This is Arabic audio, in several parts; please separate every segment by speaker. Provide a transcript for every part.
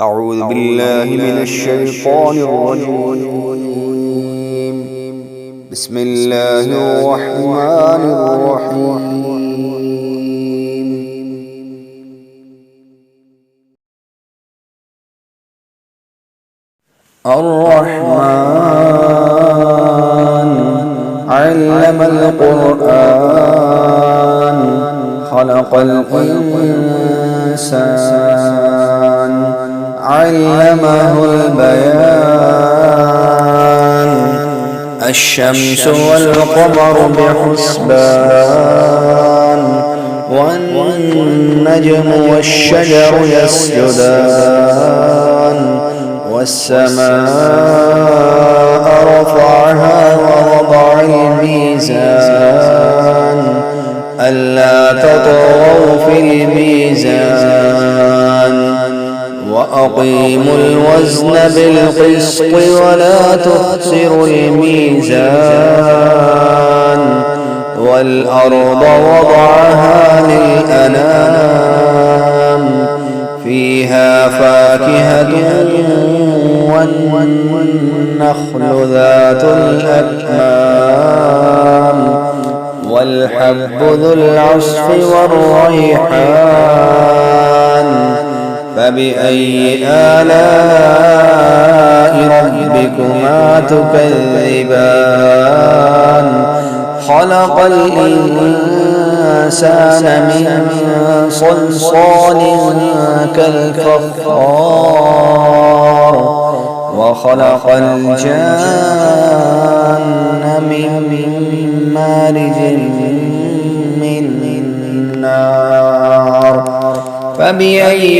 Speaker 1: أعوذ بالله من الشيطان الرجيم. بسم الله الرحمن الرحيم. الرحمن علم القرآن خلق الإنسان علمه البيان الشمس والقمر بحسبان والنجم والشجر يسجدان والسماء رفعها ووضع الميزان ألا تطغوا في الميزان وأقيموا الوزن بالقسط ولا تخسروا الميزان والأرض وضعها للأنام فيها فاكهة والنخل ذات الأكمام والحب ذو العصف والريحان فبأي آلاء ربكما تكذبان خلق الإنسان من صلصال كالفخار وخلق الجان من مارج من نار فبأي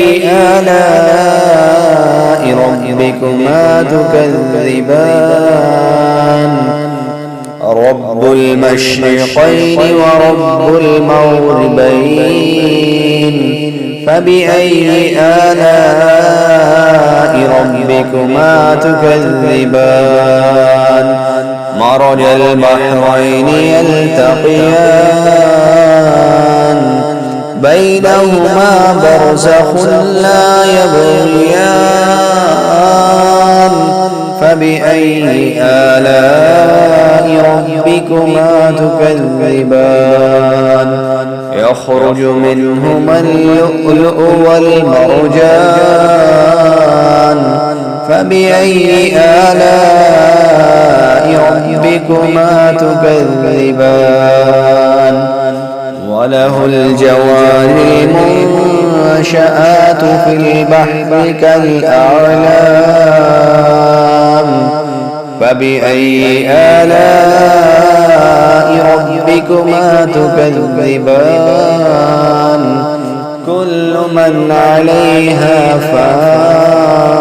Speaker 1: آلاء ربكما تكذبان رب المشرقين ورب المغربين فبأي آلاء ربكما تكذبان مرج البحرين يلتقيان بينهما برزخ لا يبغيان فبأي آلاء ربكما تكذبان يخرج منهما اللؤلؤ والمرجان فبأي آلاء ربكما تكذبان وله الجوار المنشآت في البحر كالأعلام فبأي آلاء ربكما تكذبان كل من عليها فان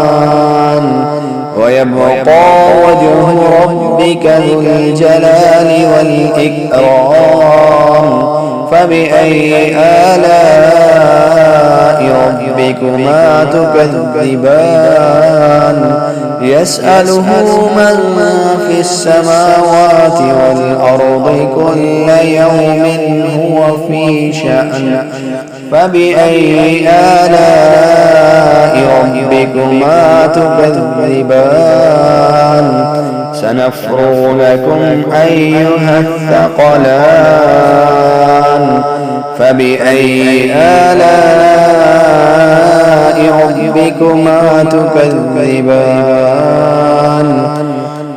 Speaker 1: ويبقى وجه ربك ذو الجلال والإكرام فبأي آلاء ربكما تكذبان يسأله من في السماوات والأرض كل يوم هو في شأن فبأي آلاء ربكما تكذبان سنفرغ لكم أيها الثقلان فبأي آلاء ربكما تكذبان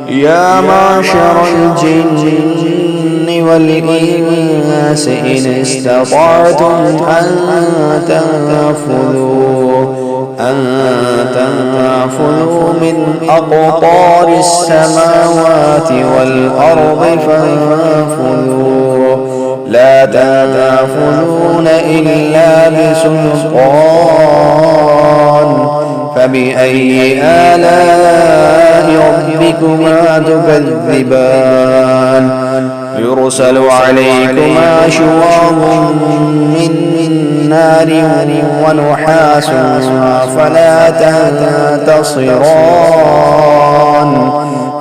Speaker 1: يا معشر الجن والإنس إن استطعتم أن تنفذوا من أقطار السماوات والأرض فانفذوا لا تنفذون إلا بسلطان فبأي آلاء ربكما تكذبان يرسل عليكما شواظ من نار ونحاس فلا تنتصران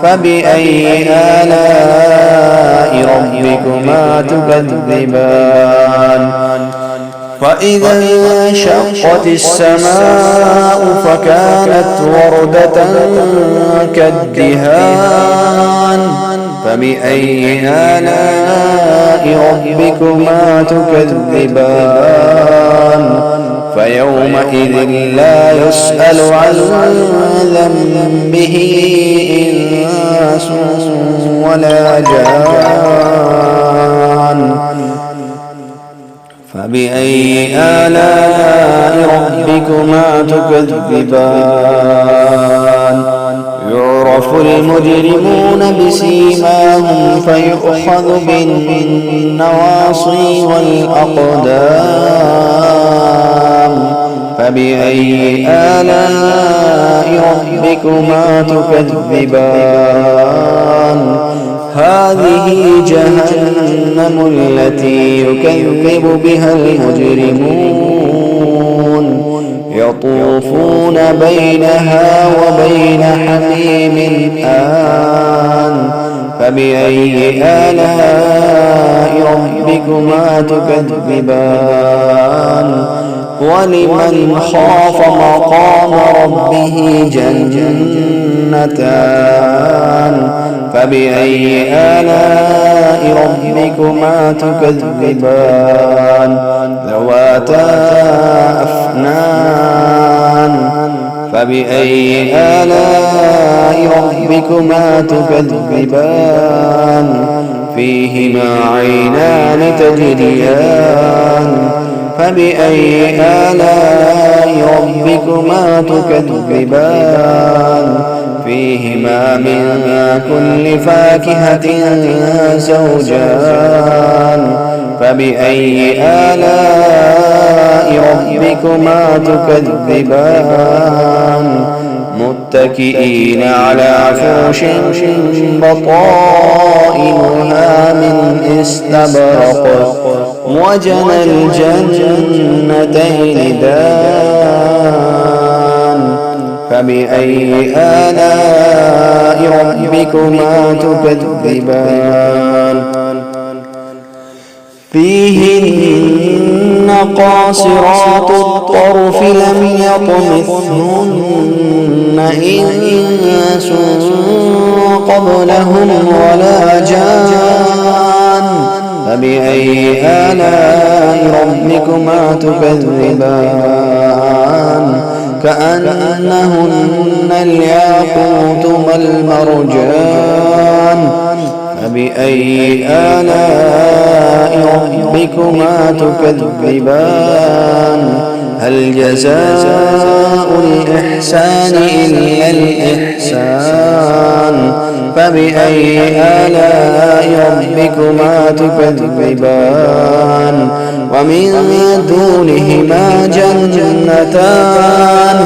Speaker 1: فبأي آلاء ربكما تكذبان فإذا انشقت السماء فكانت وردة كالدهان فبأي آلاء ربكما تكذبان فيومئذ لا يسأل عن ذنبه إنس ولا جان فبأي آلاء ربكما تكذبان يعرف المجرمون بسيماهم فيؤخذ بالنواصي والأقدام فبأي آلاء ربكما تكذبان هذه جهنم التي يكذب بها المجرمون يطوفون بينها وبين حميم آن فبأي آلاء ربكما تكذبان ولمن خاف مقام ربه جنتان فبأي آلاء ربكما تكذبان ذواتا أفنان فبأي آلاء ربكما تكذبان فيهما عينان تجريان فبأي آلاء ربكما تكذبان فيهما من كل فاكهة زوجان فبأي آلاء ربكما تكذبان متكئين على فرش بطائنها من استبرق وجنى الجنتين دان فبأي آلاء ربكما تكذبان فيهن قاصرات الطرف لم يطمثهن إنس قبلهم ولا جان فبأي آلاء ربكما تكذبان كأنهن الياقوت والمرجان فبأي آلاء ربكما تكذبان هل جزاء الإحسان إلا الإحسان فبأي آلاء ربكما تكذبان ومن دونهما جنتان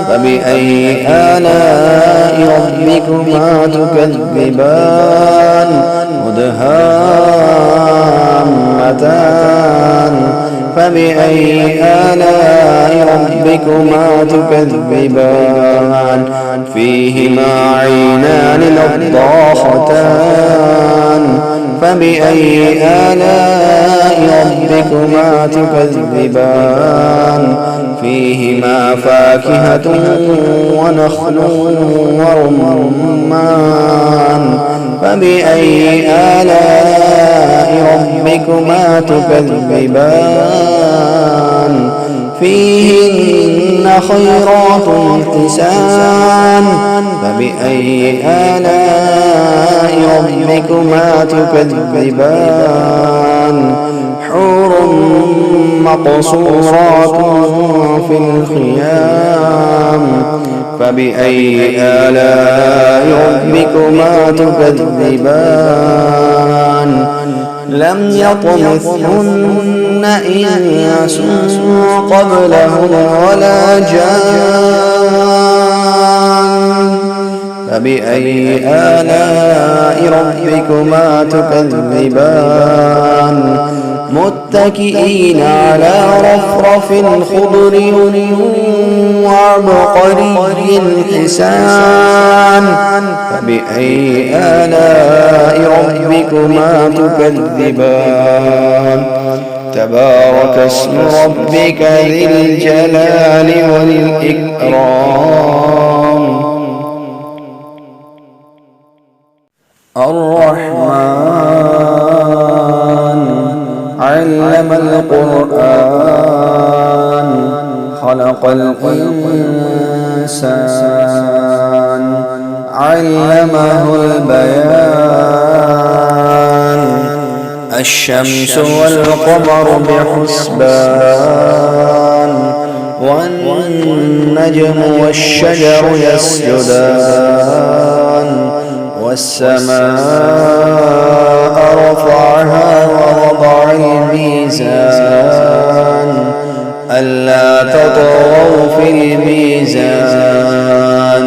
Speaker 1: فبأي آلاء ربكما تكذبان مدهامتان فبأي آلاء ربكما تكذبان فيهما عينان نضاختان فبأي آلاء ربكما تكذبان فيهما فاكهة ونخل ورمان فبأي آلاء ربكما تكذبان فيهن خيرات حسان فبأي آلاء ربكما تكذبان حور مقصورات في الخيام فبأي آلاء ربكما تكذبان لم يطمثهن إنس قبلهم ولا جان فبأي آلاء ربكما تكذبان متكئين على رفرف خضر وعبقري حسان فبأي آلاء ربكما تكذبان تبارك اسم ربك ذي الجلال والإكرام. الرحمن علم القرآن خلق الإنسان علمه البيان. الشمس والقمر بحسبان والنجم والشجر يسجدان. والسماء رفعها ووضع الميزان ألا تطغوا في الميزان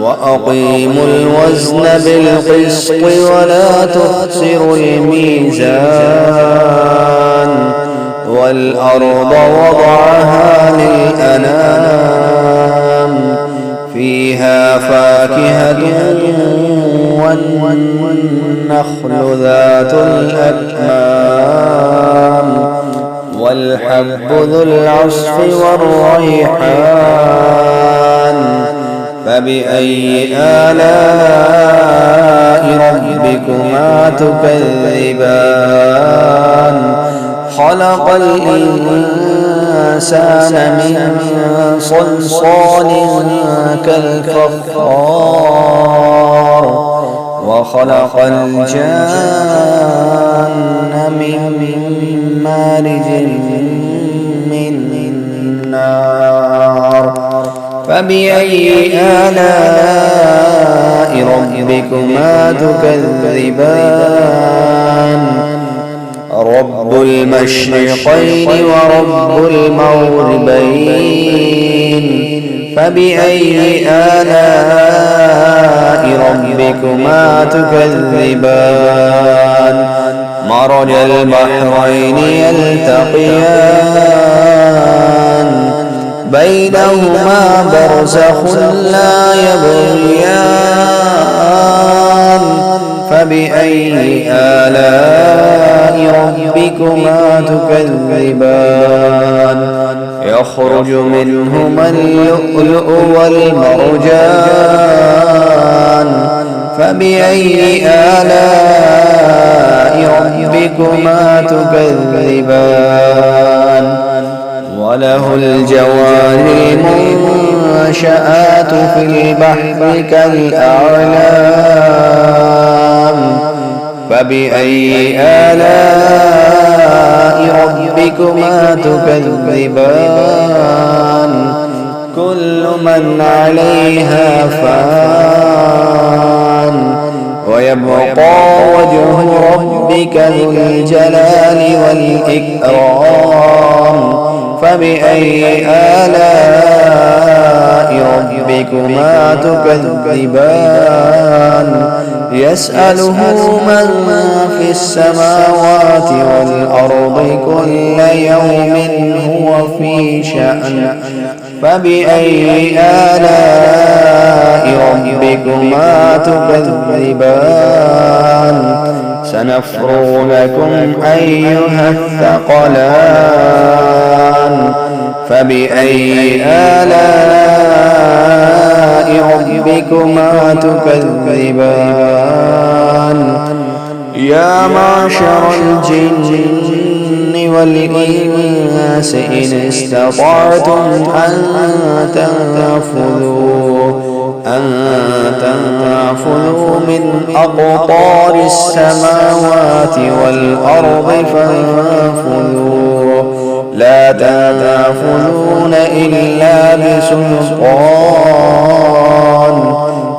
Speaker 1: وأقيموا الوزن بالقسط ولا تخسروا الميزان. والأرض وضعها للأنام فيها فاكهة والنخل ذات الأكمام والحب ذو العصف والريحان. فبأي آلاء ربكما تكذبان. خلق الإنسان من صلصال كالفخار وخلق الجان من مارج من نار. فبأي آلاء ربكما تكذبان. رب المشرقين ورب المغربين. فبأي آلاء ربكما تكذبان. مرج البحرين يلتقيان بينهما برزخ لا يبغيان. فبأي آلاء ربكما تكذبان. يخرج منهما اللؤلؤ والمرجان. فبأي آلاء ربكما تكذبان. وله الجوار المنشآت في البحر كالأعلام. فبأي آلاء ربكما تكذبان. كل من عليها فان ويبقى وجه ربك ذو الجلال والإكرام. فبأي آلاء ربكما تكذبان. يسأله من في السماوات والأرض كل يوم هو في شأن. فبأي آلاء ربكما تكذبان. سنفرغ لكم أيها الثقلان. فبأي آلاء ربكما تكذبان. يا معشر الجن والإنس إن استطعتم أن تنفذوا من أقطار السماوات والأرض فانفذوا لا تنفذون إلا بسلطان.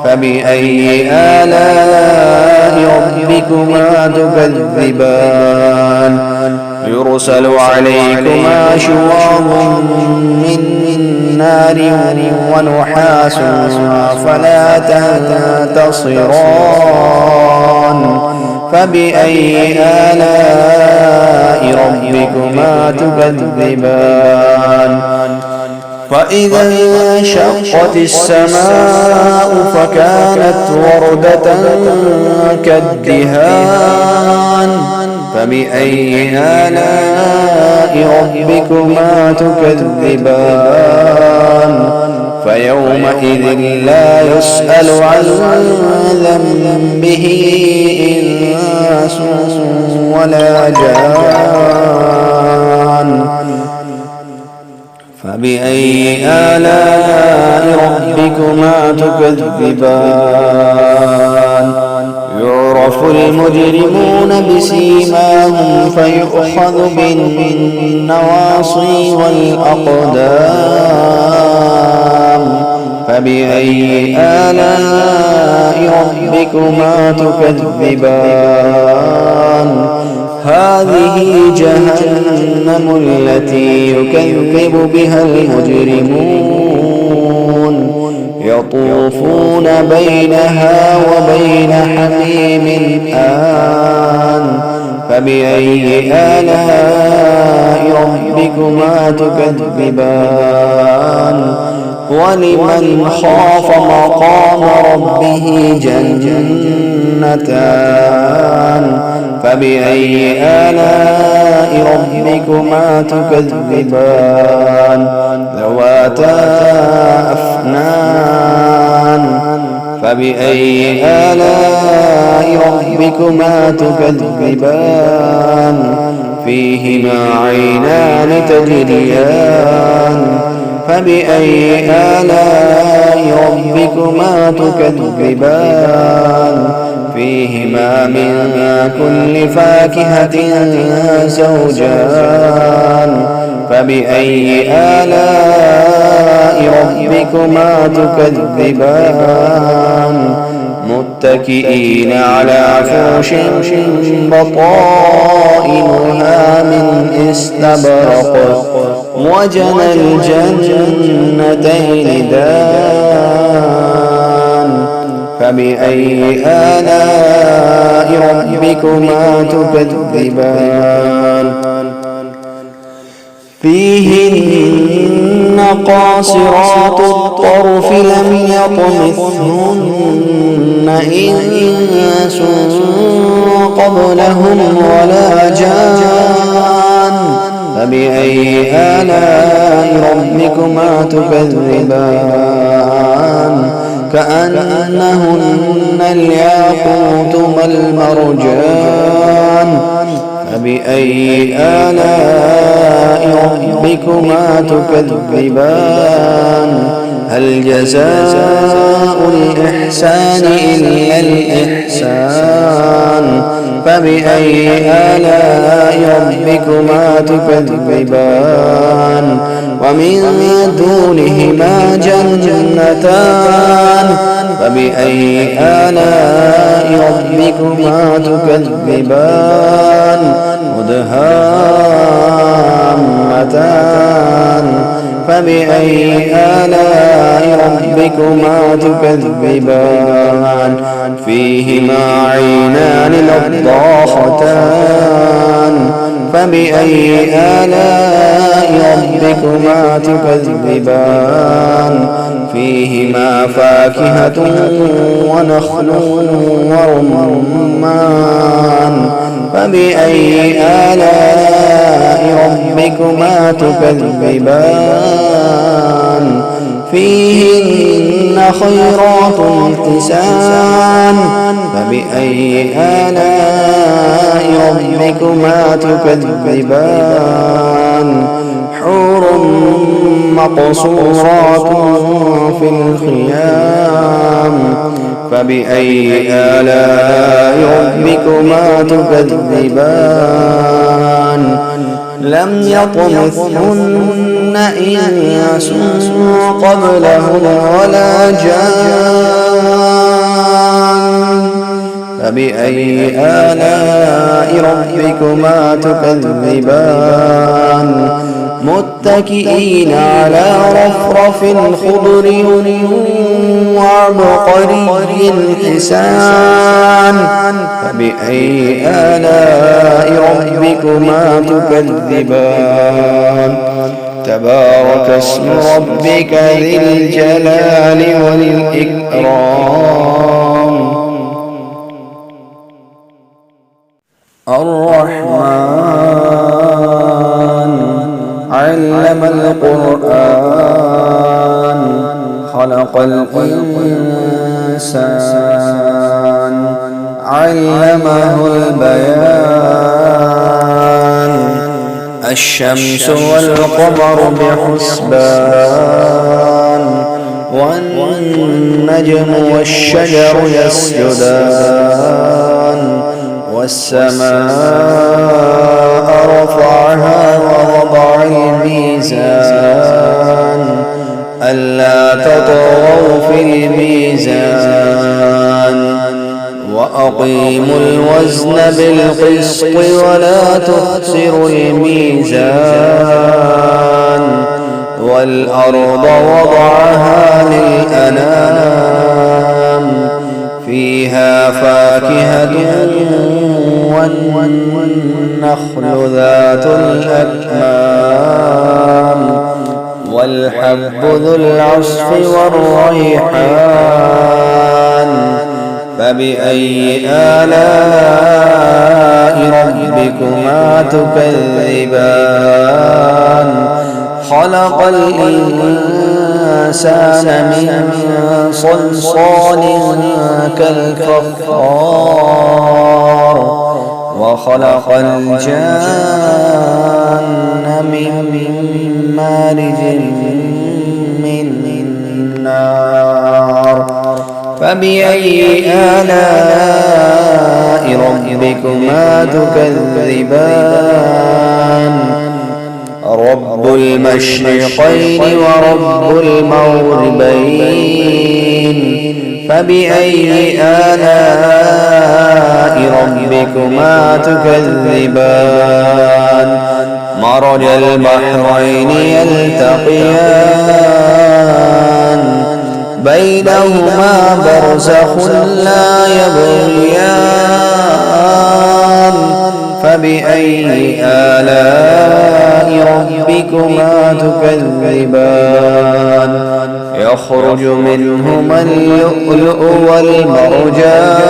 Speaker 1: فبأي آلاء ربكما تكذبان. يرسل عليكما شواظ من نار ونحاس فلا تنتصران. فبأي آلاء ربكما تكذبان. فإذا انشقت السماء فكانت وردة كالدهان فبأي آلاء ربكما تكذبان فيومئذ لا يسأل عن ذنبه إنس ولا جان فبأي آلاء ربكما تكذبان يعرف المجرمون بسيماهم فيؤخذ بالنواصي والأقدام فبأي آلاء ربكما تكذبان هذه جهنم التي يكذب بها المجرمون يطوفون بينها وبين حميم آن فبأي آلاء ربكما تكذبان ولمن خاف مقام ربه جنتان فبأي آلاء ربكما تكذبان ذواتا أفنان فبأي آلاء ربكما تكذبان فيهما عينان تجريان فبأي آلاء ربكما تكذبان فيهما من كل فاكهة زوجان فبأي آلاء ربكما تكذبان متكئين على فرش بطائنها من استبرق وجنى الجنتين دان فبأي آلاء ربكما تكذبان فيهن قاصرات الطرف لم يطمثهن إنس قبلهم ولا جان فبأي آلاء ربكما تكذبان كأنهن الياقوت والمرجان فبأي آلاء ربكما تكذبان هل جزاء الإحسان إلا الإحسان فبأي آلاء ربكما تكذبان ومن دونهما جنتان فبأي آلاء ربكما تكذبان مدهامتان فبأي آلاء ربكما تكذبان فيهما عينان نضاختان فبأي آلاء ربكما تكذبان فيهما فاكهة ونخل ورمان فبأي آلاء ربكما تكذبان فيهن خيرات حسان فبأي آلاء ربكما تكذبان حور مقصورات في الخيام فبأي آلاء ربكما تكذبان لم يطمثهن إنس قبلهم ولا جان فبأي آلاء ربكما تكذبان متكئين على رفرف خضر وعبقري حسان فبأي آلاء ربكما تكذبان تبارك اسم ربك ذي الجلال والإكرام. الرحمن علم القرآن خلق الإنسان علمه البيان. الشمس والقمر بحسبان والنجم والشجر يسجدان. والسماء رفعها ووضع الميزان ألا تطغوا في الميزان وأقيموا الوزن بالقسط ولا تخسروا الميزان. والأرض وضعها للأنام فيها فاكهة والنخل ذات الأكمام والحب ذو العصف والريحان. فبأي آلاء ربكما تكذبان. خلق الإنسان من صلصال كالفخار وخلق الجان من مارج من نار. فبأي آلاء ربكما تكذبان. رب المشرقين ورب المغربين. فبأي آلاء ربكما تكذبان. مرج البحرين يلتقيان بينهما برزخ لا يبغيان. فبأي آلاء ربكما تكذبان. يخرج منهما اللؤلؤ والمرجان.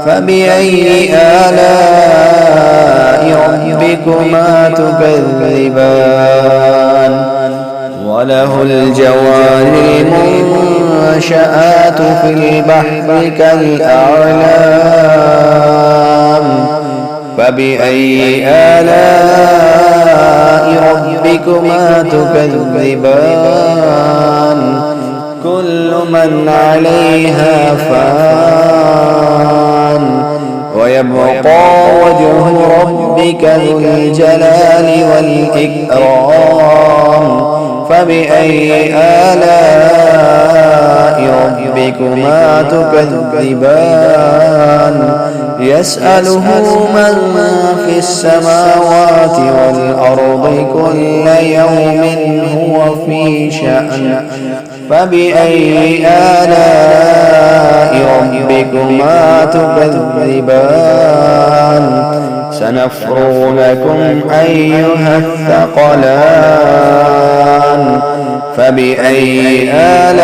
Speaker 1: فبأي آلاء ربكما تكذبان. وله الجوار المنشآت في البحر كالأعلام. فبأي آلاء ربكما تكذبان. كل من عليها فان ويبقى وجه ربك ذو الجلال والإكرام. فبأي آلاء ربكما تكذبان. يسأله من في السماوات والأرض كل يوم هو في شأن. فبأي آلاء ربكما تكذبان. سنفرغ لكم أيها الثقلان. فبأي آلاء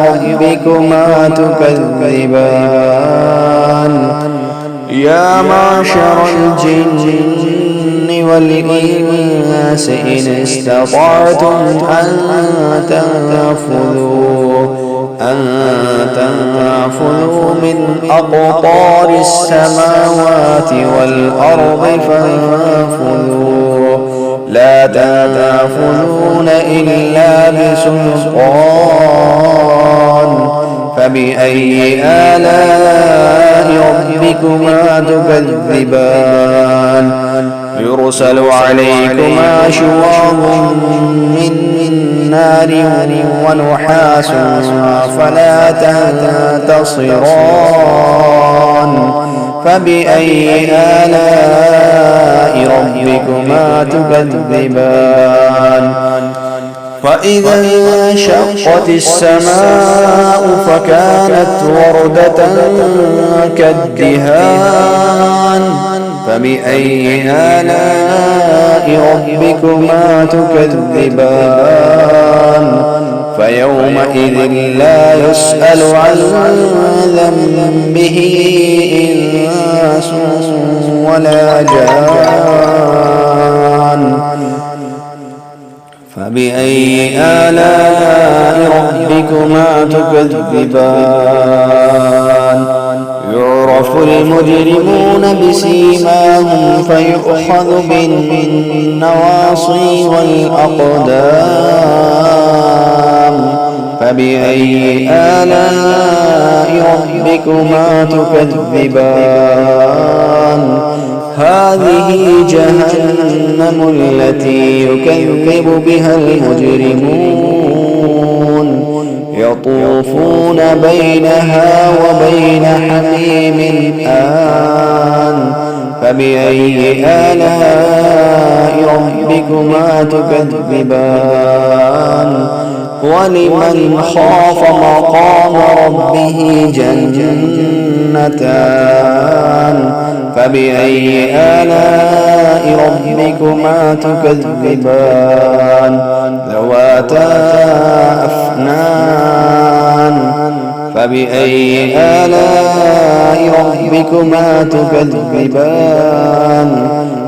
Speaker 1: ربكما تكذبان. يا معشر الجن والإنس إن استطعتم أن تنفذوا من أقطار السماوات والأرض فانفذوا لا تنفذون إلا بسلطان. فبأي آلاء ربكما تكذبان. يرسل عليكما شواظ من نار ونحاس فلا تنتصران. فبأي آلاء ربكما تكذبان. فإذا انشقت السماء فكانت وردة كالدهان. فبأي آلاء ربكما تكذبان فيومئذ لا يسأل عن ذنبه إنس ولا جان فبأي آلاء ربكما تكذبان يعرف المجرمون بسيماهم فيؤخذ بالنواصي والأقدام فبأي آلاء ربكما تكذبان هذه جهنم التي يكذب بها المجرمون يطوفون بينها وبين حميم آن فبأي آلاء ربكما تكذبان ولمن خاف مقام ربه جنتان فبأي آلاء ربكما تكذبان ذواتا أفنان فبأي آلاء ربكما تكذبان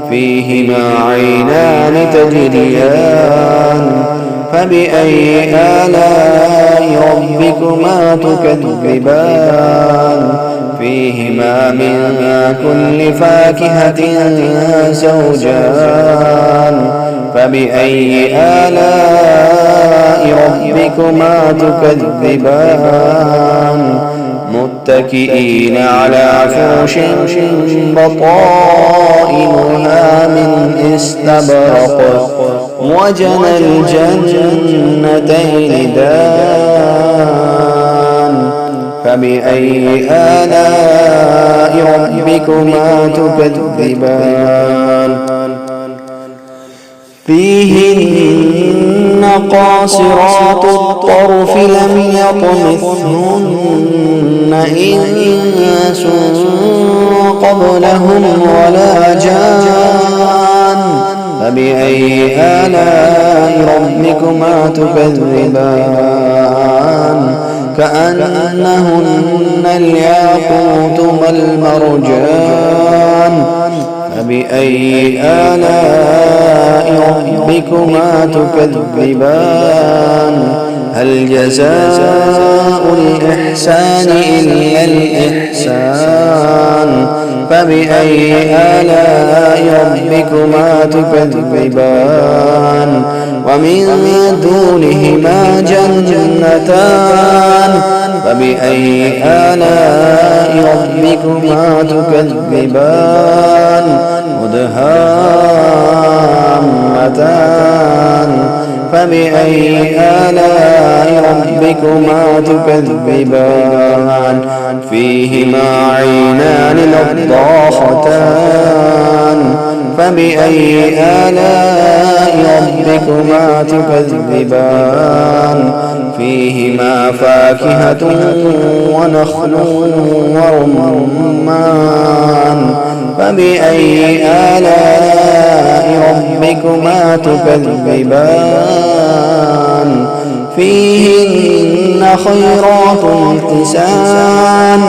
Speaker 1: فيهما عينان تجريان فبأي آلاء ربكما تكذبان فيهما من كل فاكهة زوجان فبأي آلاء ربكما تكذبان متكئين على فرش بطائنها من استبرق وجنى الجنتين دان فبأي آلاء ربكما تكذبان فيهن قاصرات الطرف لم يطمثهن إنس قبلهم ولا جان فبأي آلاء ربكما تكذبان كأنهن الياقوت والمرجان فبأي آلاء ربكما تكذبان هل جزاء الإحسان إلا الإحسان فبأي آلاء ربكما تكذبان ومن دونهما جنتان فبأي آلاء ربكما تكذبان مدهامتان فبأي آلاء ربكما تكذبان فيهما عينان نضاختان فبأي آلاء ربكما تكذبان فيهما فاكهة ونخل ورمان فبأي آلاء ربكما تكذبان فيهن خيرات حسان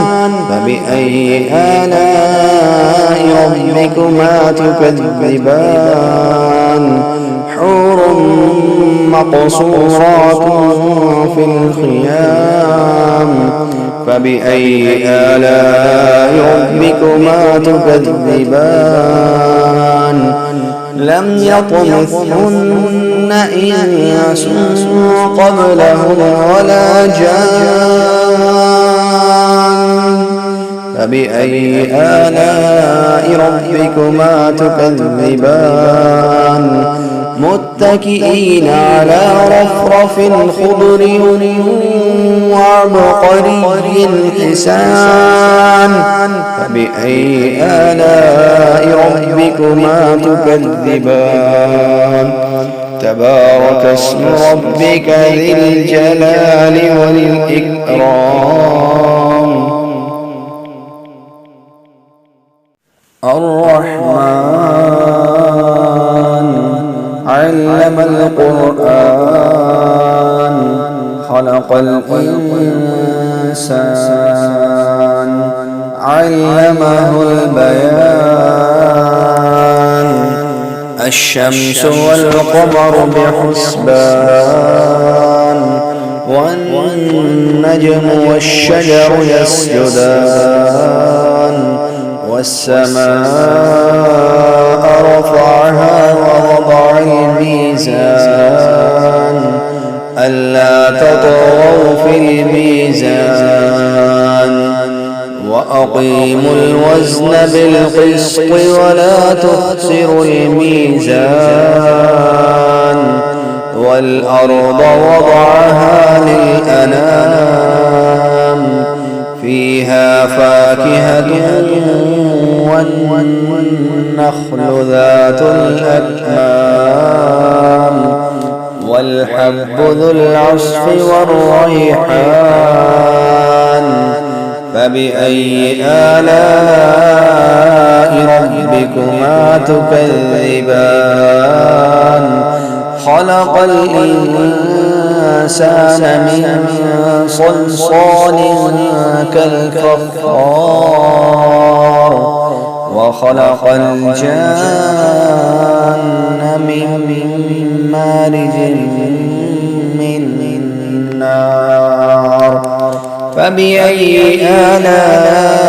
Speaker 1: فبأي آلاء ربكما تكذبان حور مقصورات في الخيام فبأي آلاء ربكما تكذبان لم يطمثهن إنس قبلهم ولا جان فبأي آلاء ربكما تكذبان متكئين على رفرف خضر وعبقري حسان فبأي آلاء ربكما تكذبان تبارك اسم ربك ذي الجلال والإكرام الرحمن علم القرآن خلق الإنسان علمه البيان الشمس والقمر بحسبان والنجم والشجر يسجدان والسماء رفعها ووضع الميزان ألا تطغوا في الميزان وأقيموا الوزن بالقسط ولا تخسروا الميزان والأرض وضعها للأنام فيها فاكهة والنخل ذات الأكمام والحب ذو العصف والريحان فبأي آلاء ربكما تكذبان خلق الإنسان من صلصال كالفخار وخلق الجان من مارج من نار فبأي آلاء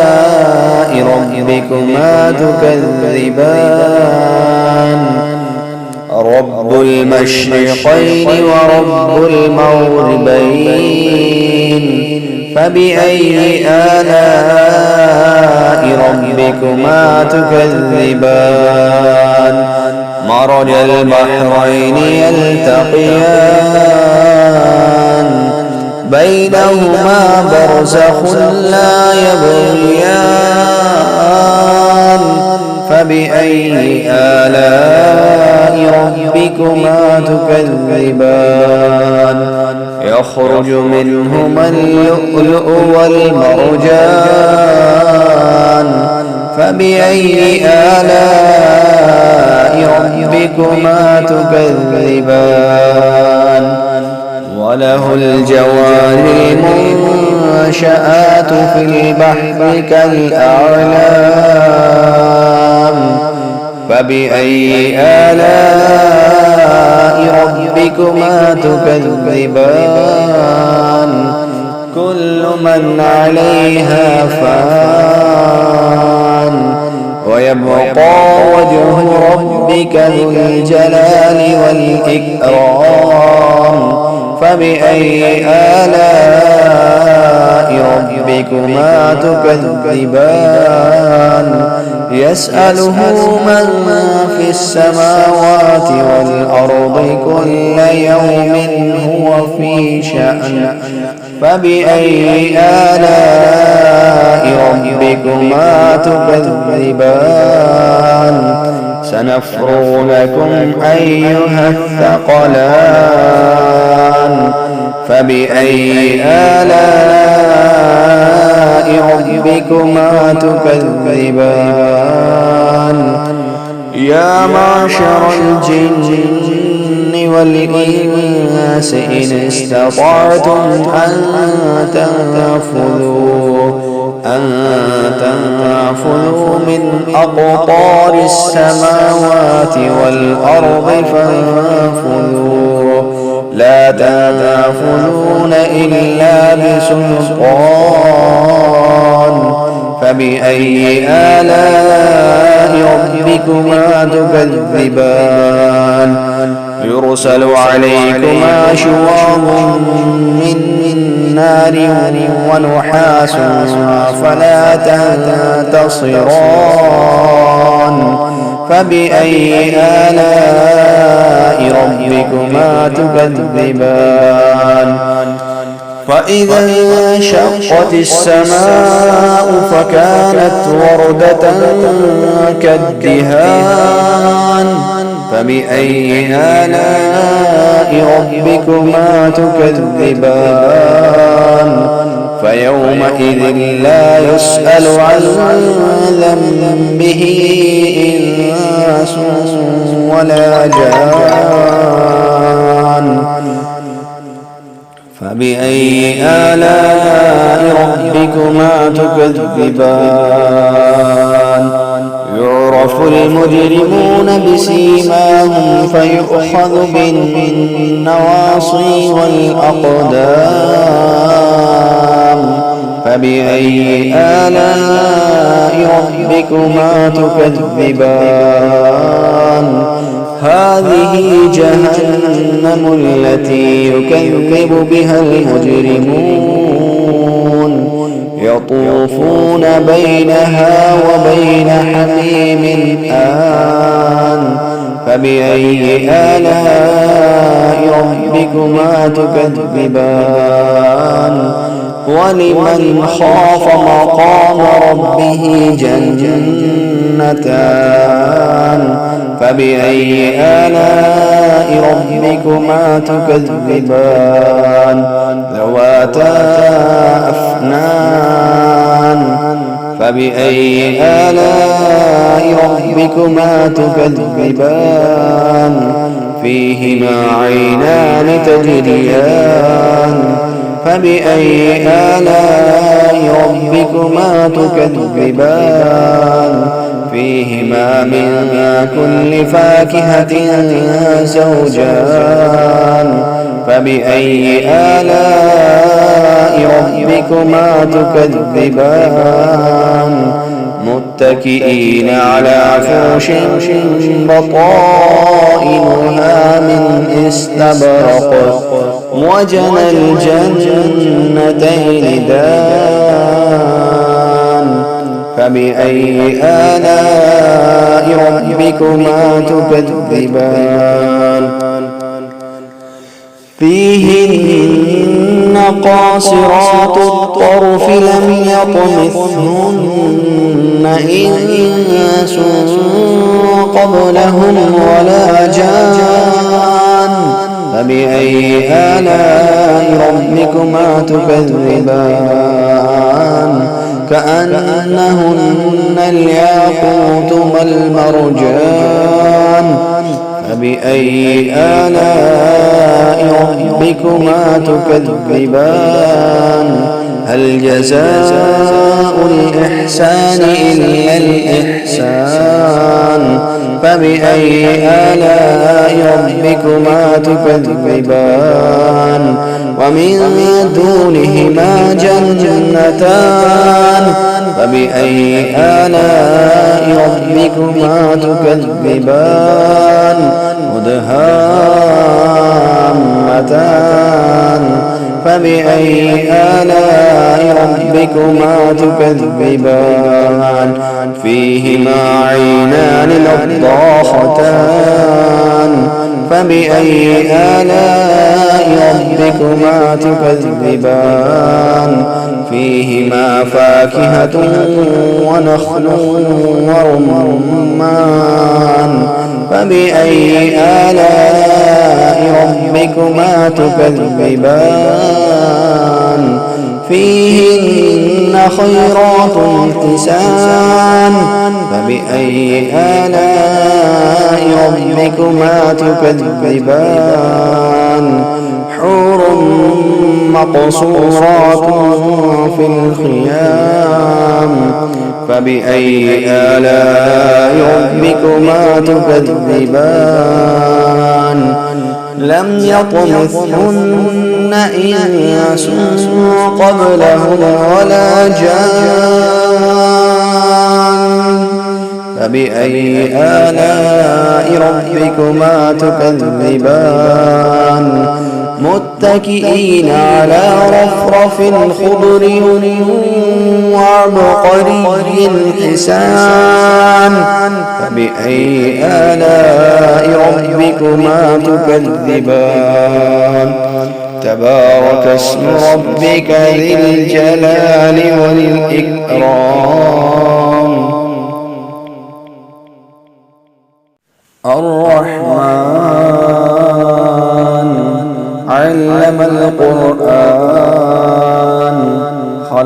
Speaker 1: ربكما تكذبان رب المشرقين ورب المغربين فبأي آلاء ربكما تكذبان مرج البحرين يلتقيان بينهما برزخ لا يبغيان فبأي آلاء ربكما تكذبان يخرج منهما اللؤلؤ والمرجان فبأي آلاء ربكما تكذبان وله الجوار المنشآت في البحر كالأعلام فبأي آلاء ربكما تكذبان كل من عليها فان ويبقى وجه ربك ذو الجلال والإكرام فبأي آلاء ربكما تكذبان يسأله من في السماوات والأرض كل يوم هو في شأن فبأي آلاء ربكما تكذبان سنفرغ لكم أيها الثقلان فبأي آلاء ربكما تكذبان يا معشر الجن والإنس إن استطعتم أن تنفذوا من أقطار السماوات والأرض فانفذوا لا تنفذون إلا بسلطان فبأي آلاء ربكما تكذبان يرسل عليكما شواظ من نار ونحاس فلا تنتصران فبأي آلاء ربكما تكذبان فإذا انشقت السماء فكانت وردة كالدهان فبأي آلاء ربكما تكذبان فيومئذ لا يسأل عن ذنبه إنس ولا جان. فبأي آلاء ربكما تكذبان؟ يعرف المجرمون بسيماهم فيؤخذ بالنواصي والأقدام. فبأي آلاء ربكما تكذبان؟ هذه جهنم التي يكذب بها المجرمون يطوفون بينها وبين حميم آن. فبأي آلاء ربكما تكذبان؟ ولمن خاف مقام ربه جنتان. فبأي آلاء ربكما تكذبان؟ ذواتا أفنان. فبأي آلاء ربكما تكذبان؟ فيهما عينان تجريان. فبأي آلاء ربكما تكذبان؟ فيهما من كل فاكهة زوجان. فبأي آلاء ربكما تكذبان؟ متكئين على فرش بطائنها من استبرق وجنى الجنتين دان. فبأي آلاء ربكما تكذبان؟ فيهن قاصرات الطرف لم يطمثهن إنس قبلهم ولا جان. فبأي آلاء ربكما تكذبان؟ كأنهن الياقوت والمرجان. فبأي آلاء ربكما تكذبان؟ هل جزاء الإحسان إلا الإحسان؟ فبأي آلاء ربكما تكذبان؟ ومن دونهما جنتان. فبأي آلاء ربكما تكذبان؟ مدهامتان. فبأي آلاء ربكما تكذبان؟ فيهما عينان نضاختان. فبأي آلاء ربكما تكذبان؟ فيهما فاكهة ونخل ورمان. فبأي آلاء ربكما تكذبان؟ فيهن خيرات حسان. فبأي آلاء ربكما تكذبان؟ حور مقصورات في الخيام. فبأي آلاء ربكما تكذبان؟ لم يطمثهن إنس قبلهم ولا جان. فبأي آلاء ربكما تكذبان؟ متكئين على رفرف خضر وعبقري حسان. فبأي آلاء ربكما تكذبان؟ تبارك اسم ربك ذي الجلال والإكرام. الرحمن علم القرآن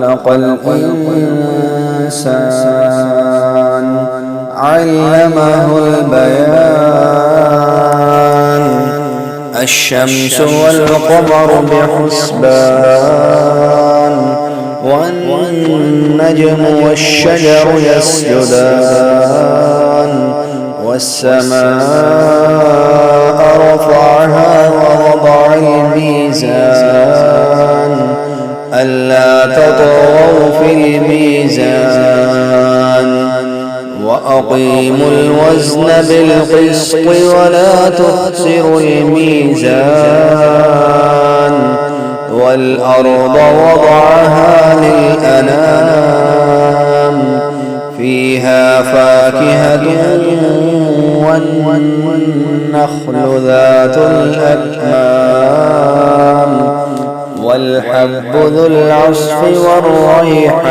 Speaker 1: خلق الإنسان علمه البيان الشمس والقمر بحسبان والنجم والشجر يسجدان والسماء رفعها ووضع الميزان ألا تطغوا في الميزان وأقيموا الوزن بالقسط ولا تخسروا الميزان والأرض وضعها للأنام فيها فاكهة والنخل ذات الأكمام والحب ذو العصف والريحان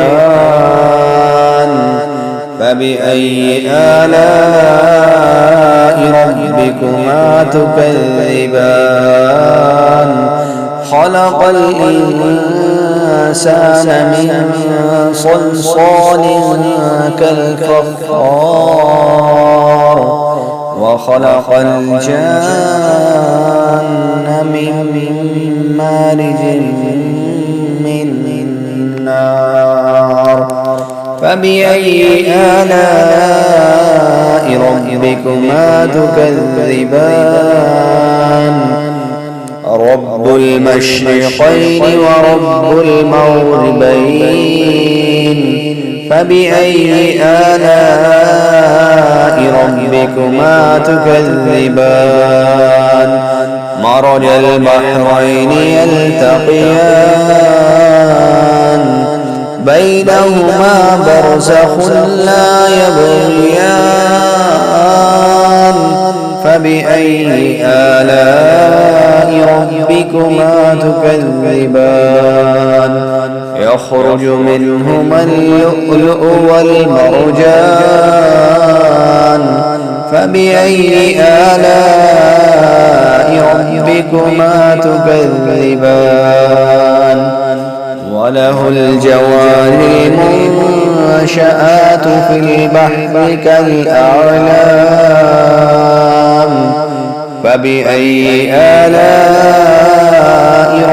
Speaker 1: فبأي آلاء ربكما تكذبان خلق الإنسان من صلصال كالفخار وخلق الجان من مارج من نار فبأي آلاء ربكما تكذبان رب المشرقين ورب المغربين فبأي آلاء ربكما تكذبان مرج البحرين يلتقيان بينهما برزخ لا يبغيان فبأي آلاء ربكما تكذبان يخرج منهما اللؤلؤ والمرجان فبأي آلاء ربكما تكذبان وله الجوار المنشآت في البحر كالأعلام فبأي آلاء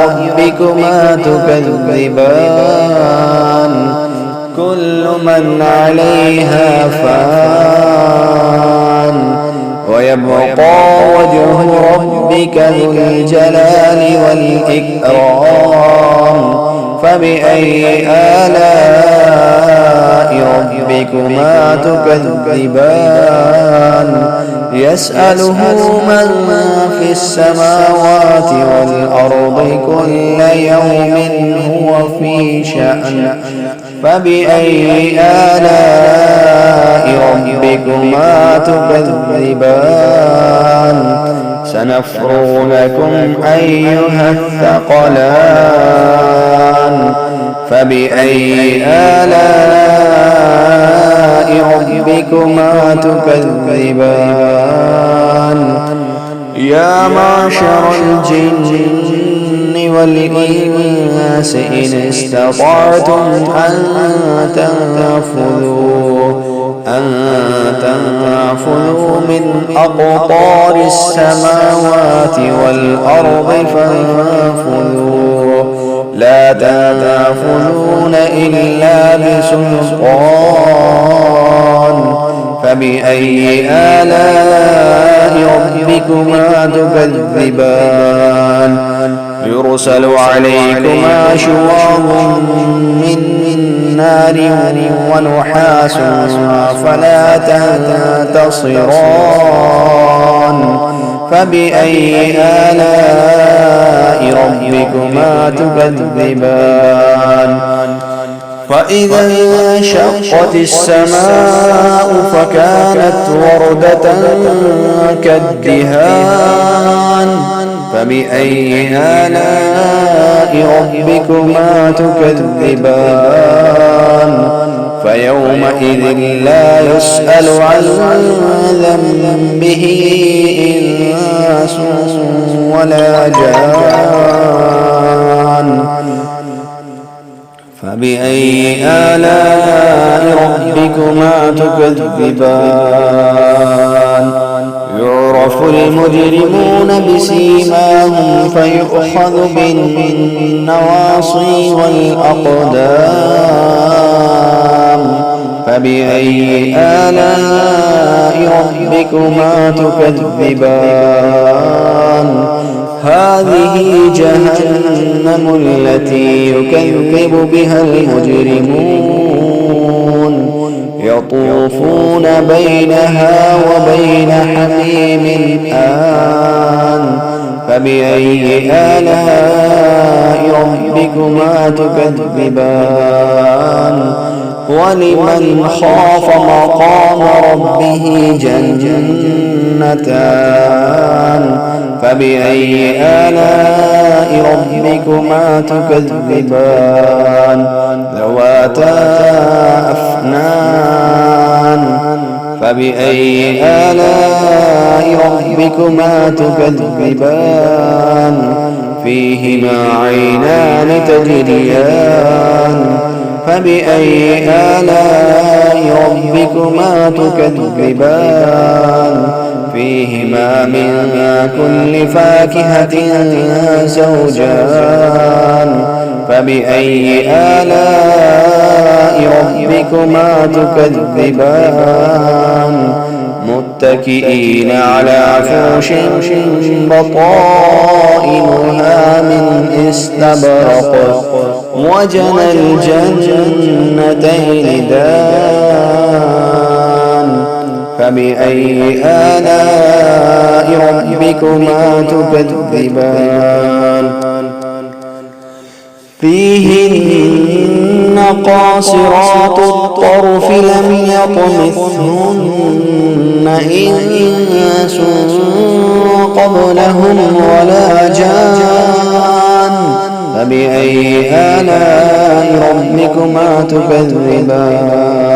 Speaker 1: ربكما تكذبان كل من عليها فان ويبقى وجه ربك ذو الجلال والإكرام فبأي آلاء ربكما تكذبان يسأله من في السماوات والأرض كل يوم هو في شأن فبأي آلاء ربكما تكذبان سنفرغ لكم أيها الثقلان فبأي آلاء ربكما تكذبان يا معشر الجن والإنس إن استطعتم أن تنفذوا من أقطار السماوات والأرض فانفذوا لا تنفذون إلا بسلطان فبأي آلاء ربكما تكذبان يرسل عليكما شواظ من نار ونحاس فلا تنتصران فبأي آلاء ربكما تكذبان فإذا انشقت السماء فكانت وردة كالدهان فبأي آلاء ربكما تكذبان فيومئذ لا يسأل عن ذنبه إنس ولا جان فبأي آلاء ربكما تكذبان يعرف المجرمون بسيماهم فيؤخذ بالنواصي والأقدام فبأي آلاء ربكما تكذبان هذه جهنم التي يكذب بها المجرمون يطوفون بينها وبين حميم آن فبأي آلاء ربكما تكذبان ولمن خاف مقام ربه جنتان فبأي آلاء ربكما تكذبان ذواتا أفنان فبأي آلاء ربكما تكذبان فيهما عينان تجريان فبأي آلاء ربكما تكذبان فيهما من كل فاكهة زوجان فبأي آلاء ربكما تكذبان متكئين على فرش بطائنها من استبرق وجنى الجنتين دان فبأي آلاء ربكما تكذبان فيهن قاصرات الطرف لم يطمثهن إنس قبلهم ولا جان فبأي آلاء ربكما تكذبان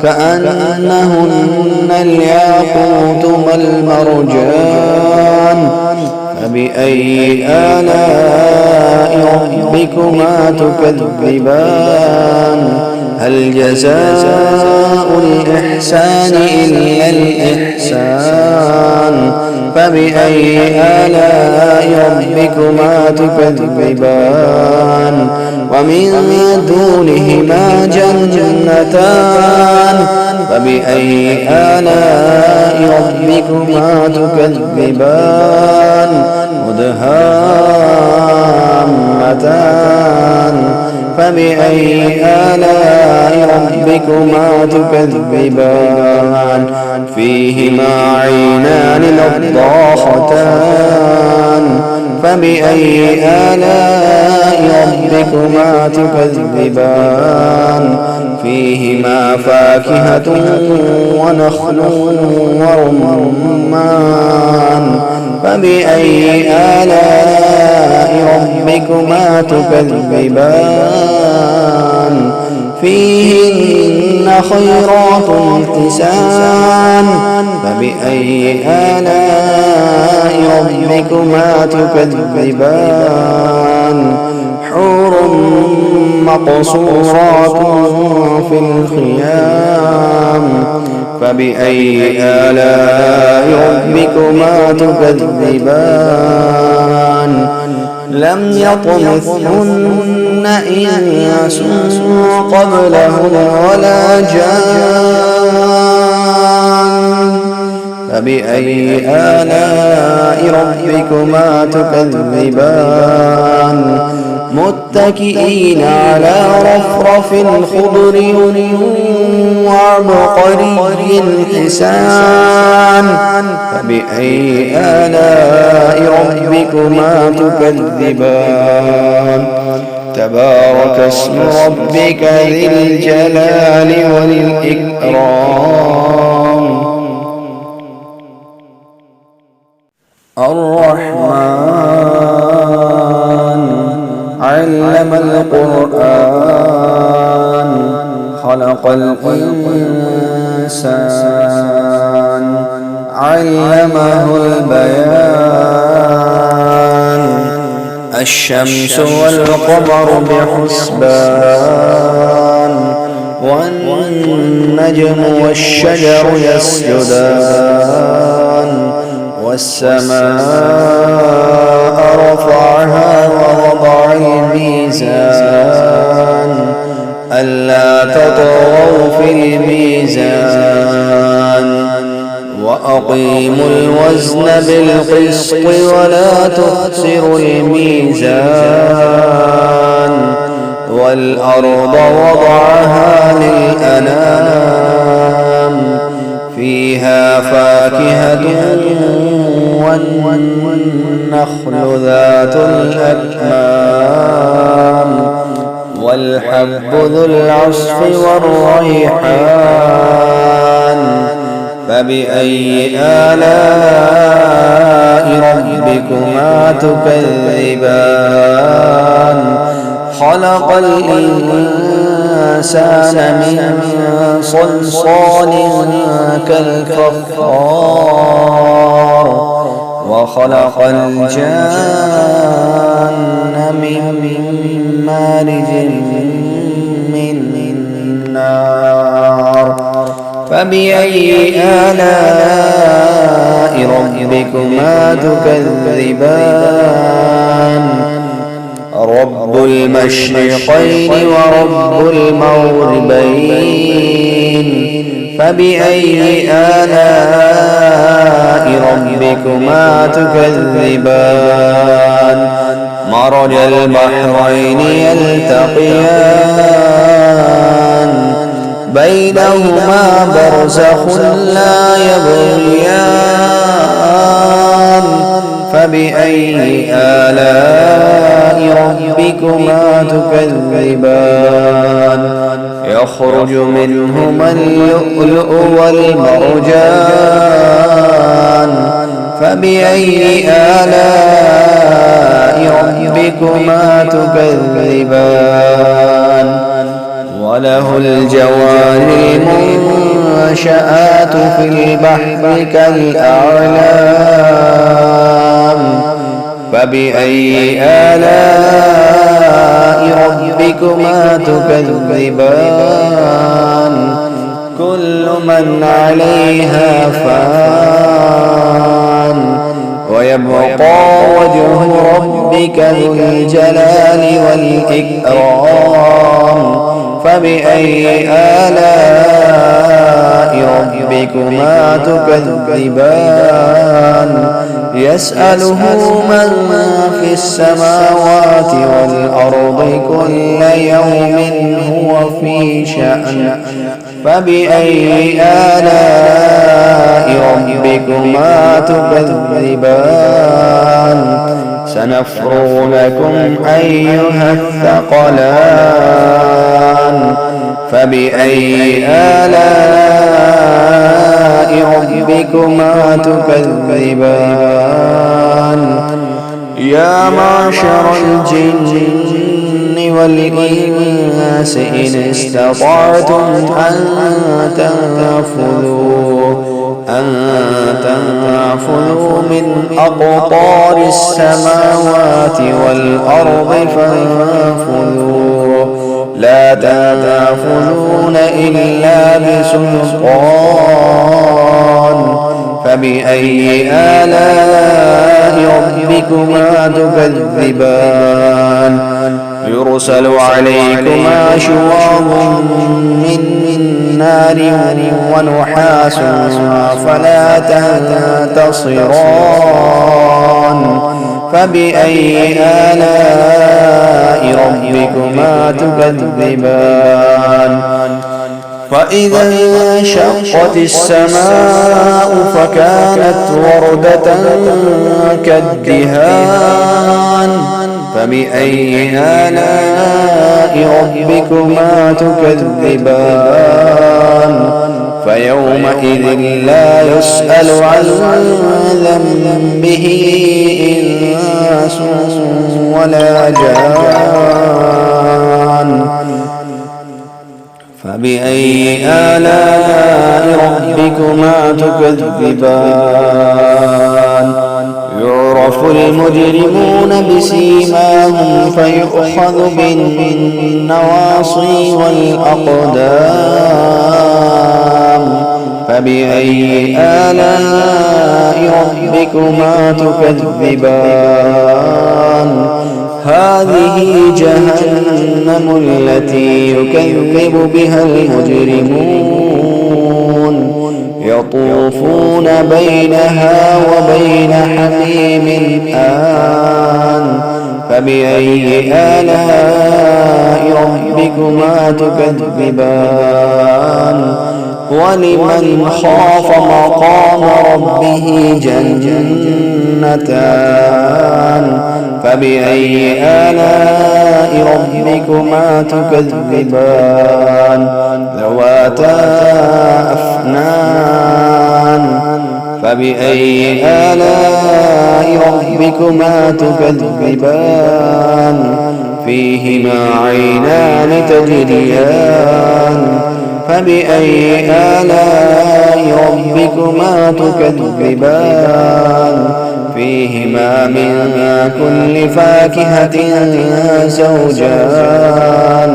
Speaker 1: كأنهن الياقوت والمرجان فبأي آلاء ربكما تكذبان هل جزاء الإحسان إلا الإحسان فبأي آلاء ربكما تكذبان ومن دونهما جنتان فبأي آلاء ربكما تكذبان مدهامتان فبأي آلاء ربكما تكذبان فيهما عينان نضاختان فبأي آلاء ربكما تكذبان فيهما فاكهة ونخل ورمان فبأي آلاء ربكما تكذبان فيهن خيرات حسان فبأي آلاء ربكما تكذبان حور مقصورات في الخيام فبأي آلاء ربكما تكذبان لم يطمثهن إنس قبلهم ولا جان فبأي آلاء ربكما تكذبان متكئين على رفرف خضر وعبقري حسان فبأي آلاء ربكما تكذبان تبارك اسم ربك ذي الجلال والإكرام الرحمن علم القرآن خلق الإنسان علمه البيان والشمس والقمر بحسبان والنجم والشجر يسجدان والسماء رفعها ووضع الميزان ألا تطغوا في الميزان وأقيموا الوزن بالقسط ولا تخسروا الميزان والأرض وضعها للأنام فيها فاكهة والنخل ذات الأكمام والحب ذو العصف والريحان فبأي آلاء ربكما تكذبان خلق الإنسان من صلصال كالفخار وخلق الجان من مارج من نار فبأي آلاء ربكما تكذبان رب المشرقين ورب المغربين فبأي آلاء ربكما تكذبان مرج البحرين يلتقيان بينهما برزخ لا يبغيان فبأي آلاء ربكما تكذبان يخرج منهما اللؤلؤ والمرجان فبأي آلاء ربكما تكذبان وله الجوار المنشآت في البحر كالأعلام فبأي آلاء ربكما تكذبان كل من عليها فان ويبقى وجه ربك ذو الجلال والإكرام فبأي آلاء ربكما تكذبان يسأله من في السماوات والأرض كل يوم هو في شأن فبأي آلاء ربكما تكذبان سنفرغ لكم أيها الثقلان فبأي آلاء ربكما تكذبان يا معشر الجن والإنس إن استطعتم أن تنفذوا من أقطار السماوات والأرض فانفذوا لا تنفذون إلا بسلطان فبأي آلاء ربكما تكذبان يرسل عليكما شواظ من نار ونحاس فلا تنتصران فبأي آلاء ربكما تكذبان فإذا انشقت السماء فكانت وردة كالدهان فبأي آلاء ربكما تكذبان فيومئذ لا يسأل عن ذنبه إنس ولا جان فبأي آلاء ربكما تكذبان يعرف المجرمون بسيماهم فيؤخذ بالنواصي والأقدام فبأي آلاء ربكما تكذبان هذه جهنم التي يكذب بها المجرمون يطوفون بينها وبين حميم آن فبأي آلاء ربكما تكذبان ولمن خاف مقام ربه جنتان فبأي آلاء ربكما تكذبان ذواتا أفنان فبأي آلاء ربكما تكذبان فيهما عينان تجريان فبأي آلاء ربكما تكذبان فيهما من كل فاكهة زوجان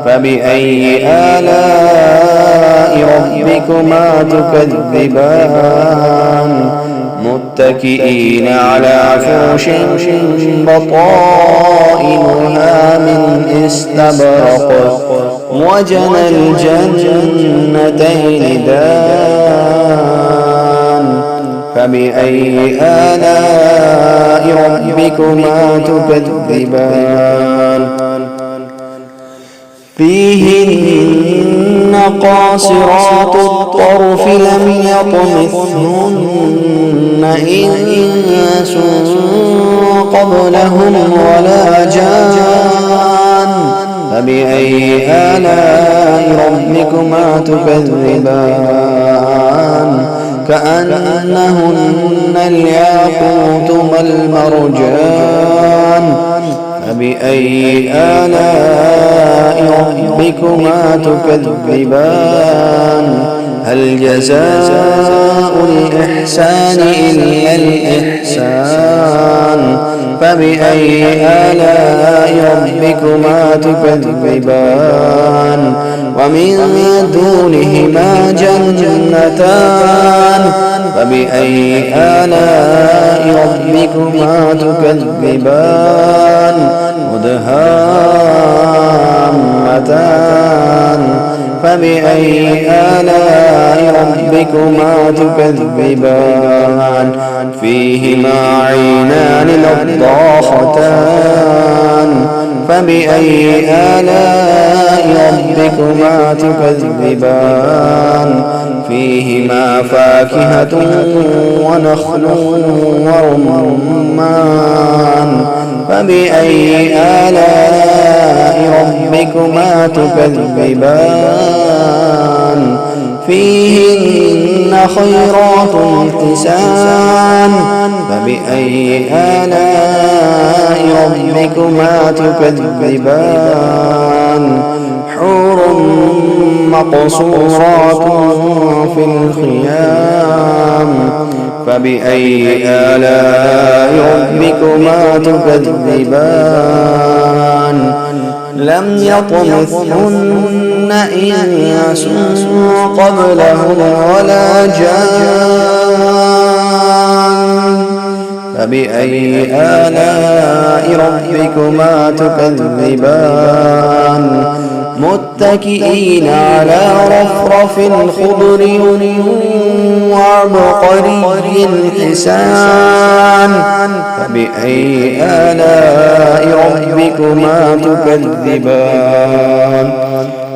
Speaker 1: فبأي آلاء ربكما تكذبان متكئين على فرش بطائنها من استبرق وجنى الجنتين دان فبأي آلاء ربكما تكذبان فيهن قاصرات الطرف لم يطمثهن إنس قبلهم ولا جان فبأي آلاء ربكما تكذبان كأنهن الياقوت والمرجان فبأي آلاء ربكما تكذبان هل جزاء الإحسان إلا الإحسان فبأي آلاء ربكما تكذبان ومن دونهما جنتان فبأي آلاء ربكما تكذبان مدهامتان فبأي آلاء ربكما تكذبان فيهما عينان نضاختان فبأي آلاء ربكما تكذبان فيهما فاكهة ونخل ورمان فبأي آلاء ربكما تكذبان فيهن خيرات حسان فبأي آلاء ربكما تكذبان حور مقصورات في الخيام فبأي آلاء ربكما تكذبان لم يطمثهن إنس قبلهم ولا جان فبأي آلاء ربكما تكذبان متكئين على رفرف خضر وعبقري حسان فبأي آلاء ربكما تكذبان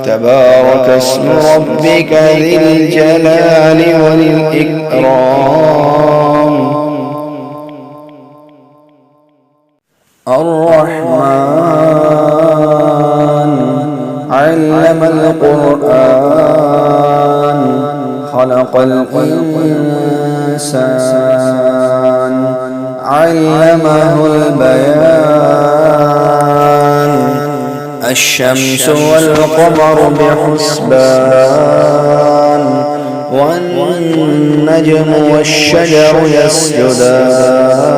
Speaker 1: تبارك اسم ربك ذي الجلال والإكرام الرحمن علم القرآن خلق الإنسان علمه البيان الشمس والقمر بحسبان والنجم والشجر يسجدان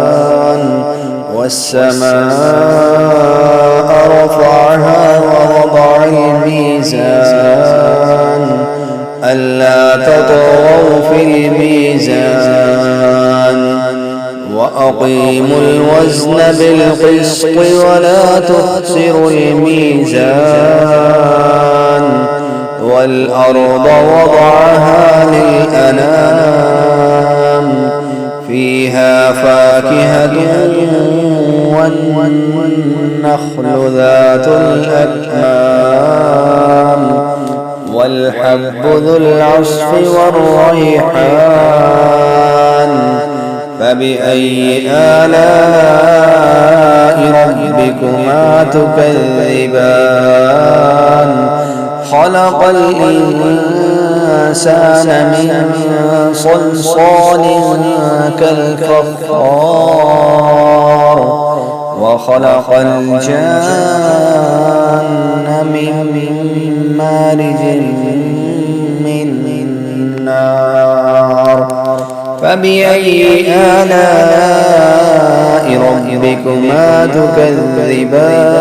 Speaker 1: والسماء رفعها ووضع الميزان ألا تطغوا في الميزان وأقيموا الوزن بالقسط ولا تخسروا الميزان والأرض وضعها للأنام فيها فاكهة والنخل ذات الأكمام والحب ذو العصف والريحان فبأي آلاء ربكما تكذبان خلق الإنسان من صلصال كالفخار وخلق الجان من مارج من نار فبأي آلاء ربكما تكذبان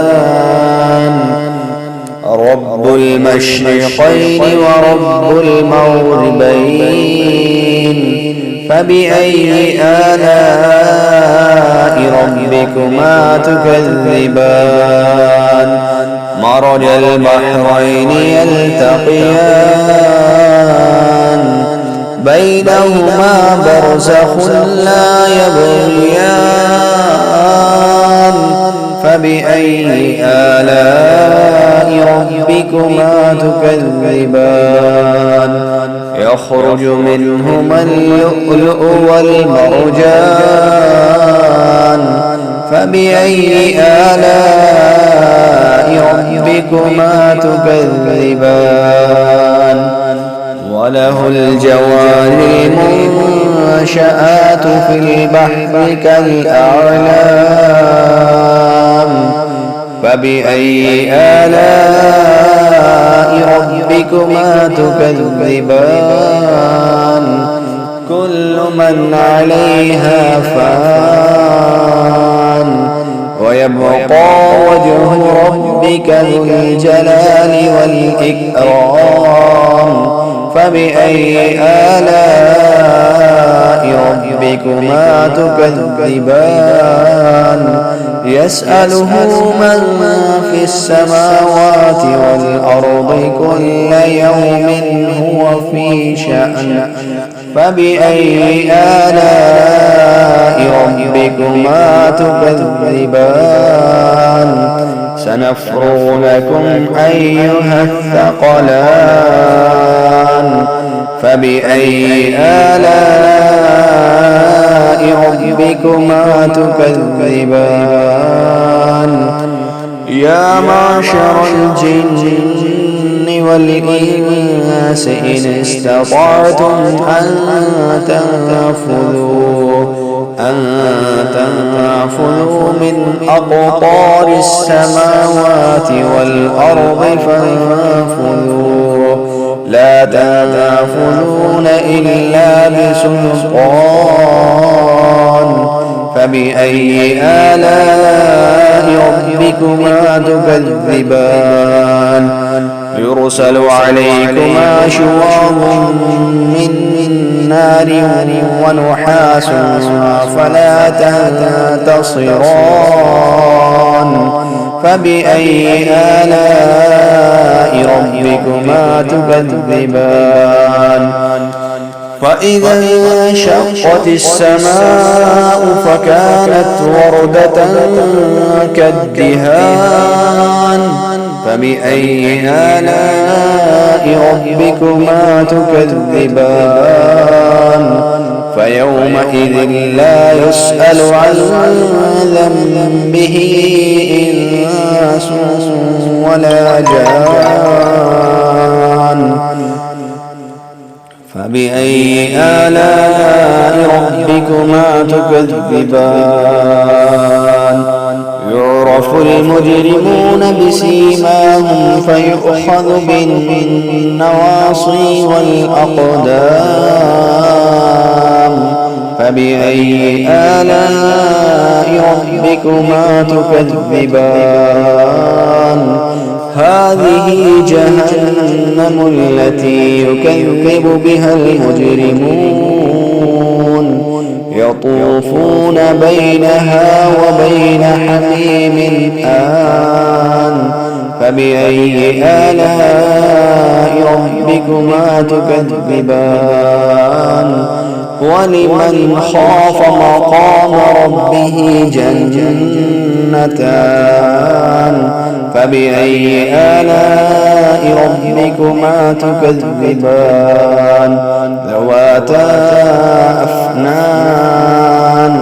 Speaker 1: رب المشرقين ورب المغربين فبأي آلاء ربكما تكذبان مرج البحرين يلتقيان بينهما برزخ لا يبغيان فبأي آلاء ربكما تكذبان يخرج منهما اللؤلؤ والمرجان فبأي آلاء ربكما تكذبان وله الجوار المنشآت في البحر كالأعلام فبأي آلاء ربكما تكذبان كل من عليها فان ويبقى وجه ربك ذو الجلال والإكرام فبأي آلاء ربكما تكذبان يسأله من في السماوات والأرض كل يوم هو في شأن فبأي آلاء ربكما تكذبان سنفرغ لكم أيها الثقلان فبأي آلاء ربكما تكذبان يا معشر الجن والإنس إن استطعتم أن تنفذوا من أقطار السماوات والأرض فانفذوا لا تنفذون إلا بسلطان فبأي آلاء ربكما تكذبان يرسل عليكما شواظ من نار ونحاس فلا تنتصران فبأي آلاء ربكما تكذبان فإذا انشقت السماء فكانت وردة كالدهان فبأي آلاء ربكما تكذبان فيومئذ لا يسأل عن ذنبه إنس ولا جان فبأي آلاء ربكما تكذبان يعرف المجرمون بسيماهم فيؤخذ بالنواصي والأقدام فبأي آلاء ربكما تكذبان هذه جهنم التي يكذب بها المجرمون يطوفون بينها وبين حميم آن فبأي آلاء ربكما تكذبان ولمن خاف مقام ربه جنتان فبأي آلاء ربكما تكذبان ذواتا أفنان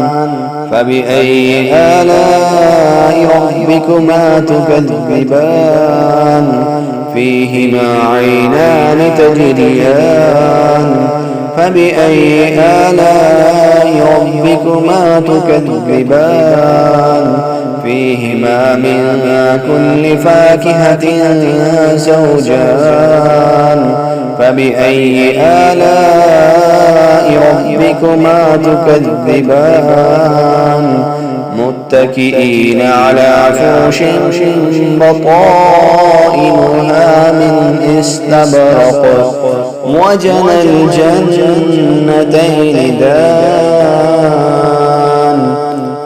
Speaker 1: فبأي آلاء ربكما تكذبان فيهما عينان تجريان فبأي آلاء ربكما تكذبان فيهما من كل فاكهة زوجان فبأي آلاء ربكما تكذبان متكئين على فرش بطائنها من استبرق وجنى الجنتين دان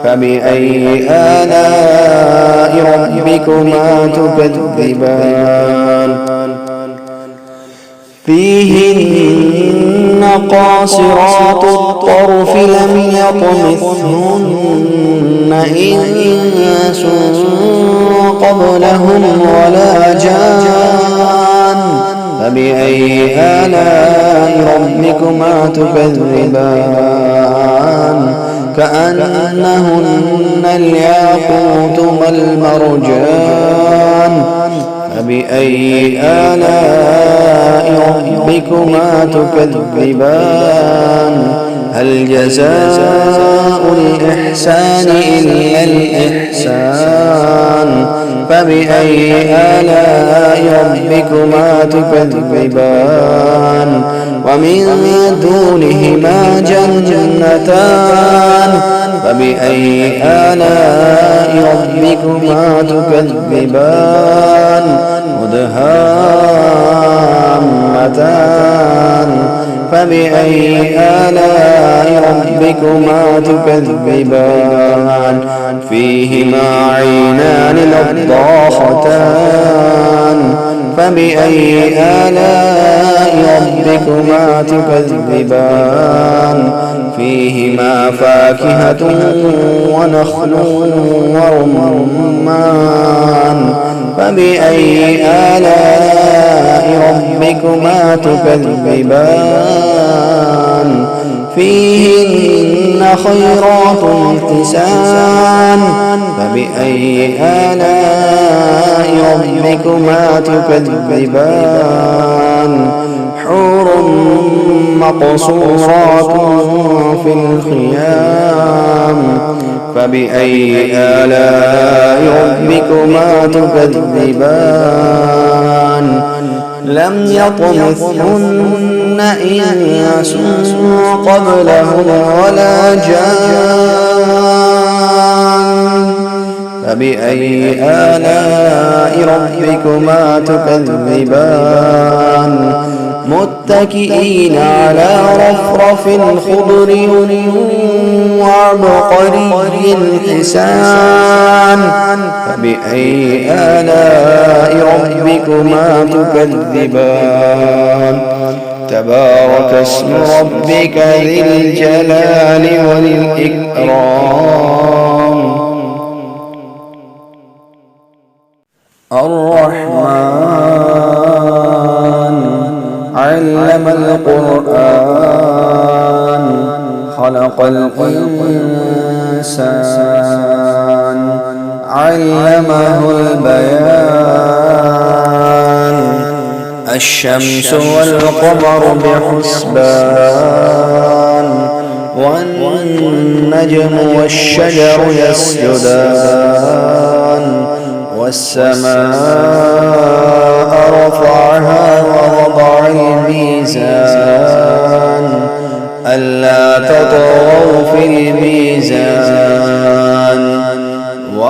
Speaker 1: فبأي آلاء ربكما تكذبان فيهن قاصرات الطرف لم يطمثهن إنس قبلهم ولا جان فبأي آلاء ربكما تكذبان كأنهن الياقوت والمرجان فبأي آلاء ربكما تكذبان هل جزاء الإحسان إلا الإحسان فبأي آلاء ربكما تكذبان ومن دونهما جنتان فبأي آلاء ربكما تكذبان مدهامتان فبأي آلاء ربكما تكذبان فيهما عينان نضاختان فبأي آلاء ربكما تكذبان فيهما فاكهة ونخل ورمان فبأي آلاء ربكما تكذبان فيهن خيرات حسان فبأي آلاء ربكما تكذبان حور مقصورات في الخيام فبأي آلاء ربكما تكذبان لم يطمثهن إنس قبلهم ولا جان فبأي آلاء ربكما تكذبان متكئين على رفرف خضر وعبقري حسان فبأي آلاء ربكما تكذبان تبارك اسم ربك ذي الجلال والإكرام الرحمن علم القرآن خلق الإنسان علمه البيان الشمس والقمر بحسبان والنجم والشجر يسجدان والسماء رفعها ووضع الميزان ألا تطغوا في الميزان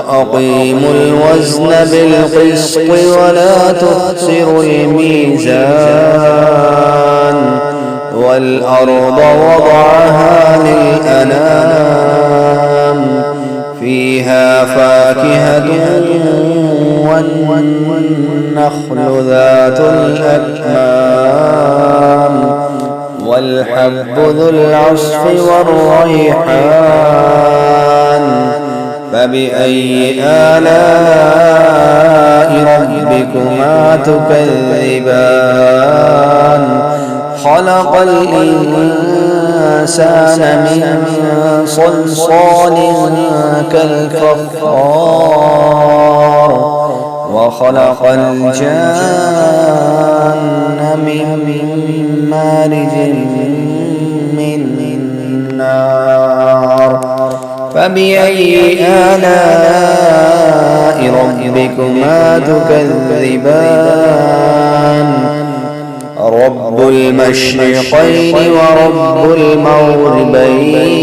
Speaker 1: وأقيموا الوزن بالقسط ولا تخسروا الميزان والأرض وضعها للأنام فيها فاكهة والنخل ذات الأكمام والحب ذو العصف والريحان فبأي آلاء ربكما تكذبان خلق الإنسان من صلصال كالفخار وخلق الجان من مارج من نار فبأي آلاء ربكما تكذبان رب المشرقين ورب المغربين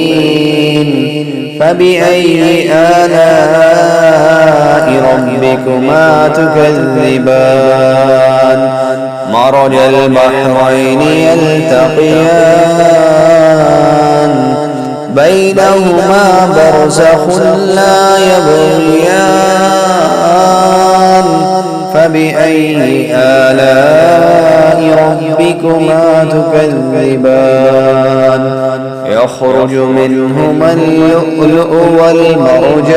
Speaker 1: فبأي آلاء ربكما تكذبان مرج البحرين يلتقيان بينهما برزخ لا يبغيان فبأي آلاء ربكما تكذبان يخرج منهما اللؤلؤ والمرجان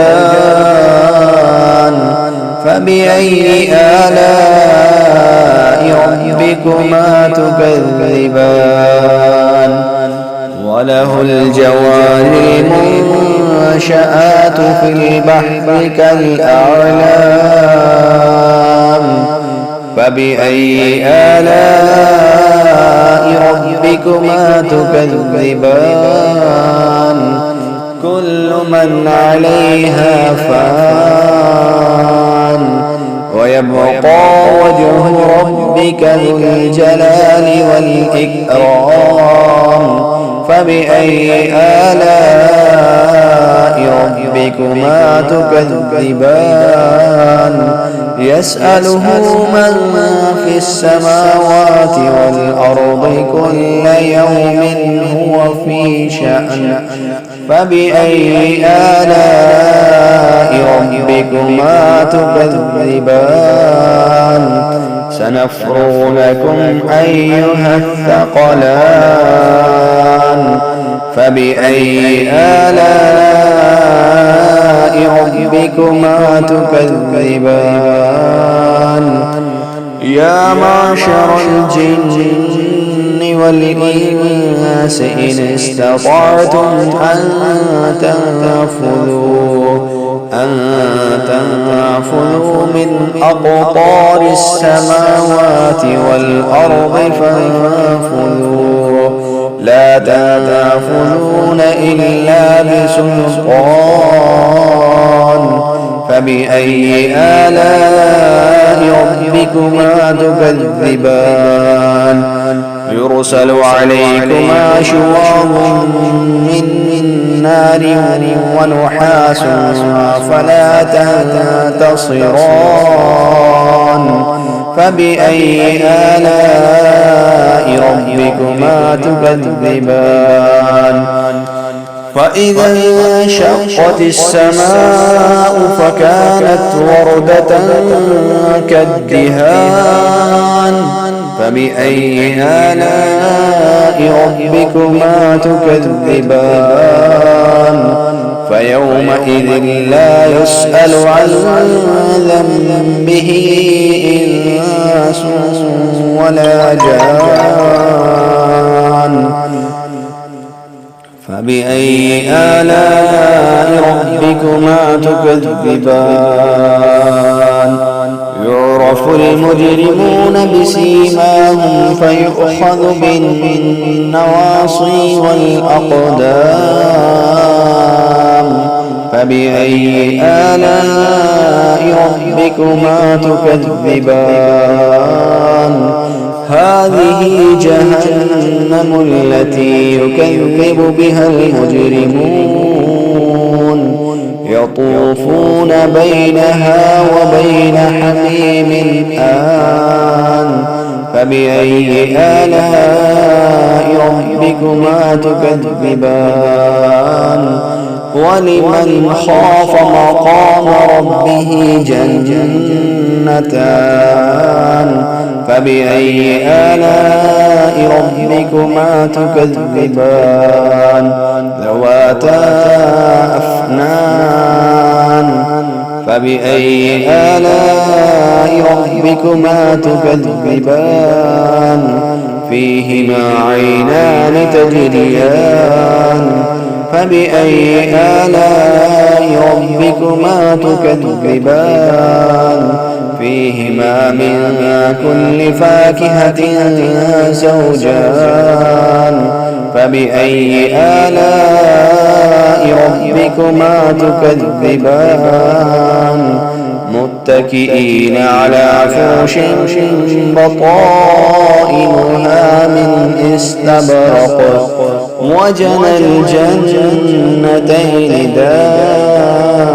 Speaker 1: فبأي آلاء ربكما تكذبان وله الجوار المنشآت في البحر كالأعلام فبأي آلاء ربكما تكذبان كل من عليها فان ويبقى وجه ربك ذو الجلال والإكرام فبأي آلاء ربكما تكذبان يسأله من في السماوات والأرض كل يوم هو في شأن فبأي آلاء ربكما تكذبان سنفرغ لكم أيها الثقلان فبأي آلاء ربكما تكذبان يا معشر الجن والإنس إن استطعتم أن تنفذوا من أقطار السماوات والأرض فانفذوا لا تنفذون إلا بسلطان فبأي آلاء ربكما تكذبان يرسل عليكما شواظ من نار ونحاس فلا تنتصران فبأي آلاء ربكما تكذبان فإذا انشقت السماء فكانت وردة كالدهان فبأي آلاء ربكما تكذبان فيومئذ لا يسأل عن ذنبه إنس ولا جان فبأي آلاء ربكما تكذبان يعرف المجرمون بسيماهم فيؤخذ بالنواصي والأقدام فبأي آلاء ربكما تكذبان هذه جهنم التي يكذب بها المجرمون يطوفون بينها وبين حميم آن فبأي آلاء ربكما تكذبان ولمن خاف مقام ربه جنتان فبأي آلاء ربكما تكذبان ذواتا أفنان فبأي آلاء ربكما تكذبان فيهما عينان تجريان فبأي آلاء ربكما تكذبان فيهما من كل فاكهة زوجان فبأي آلاء ربكما تكذبان متكئين على فرش بطائنها من استبرق وجنى الجنتين دان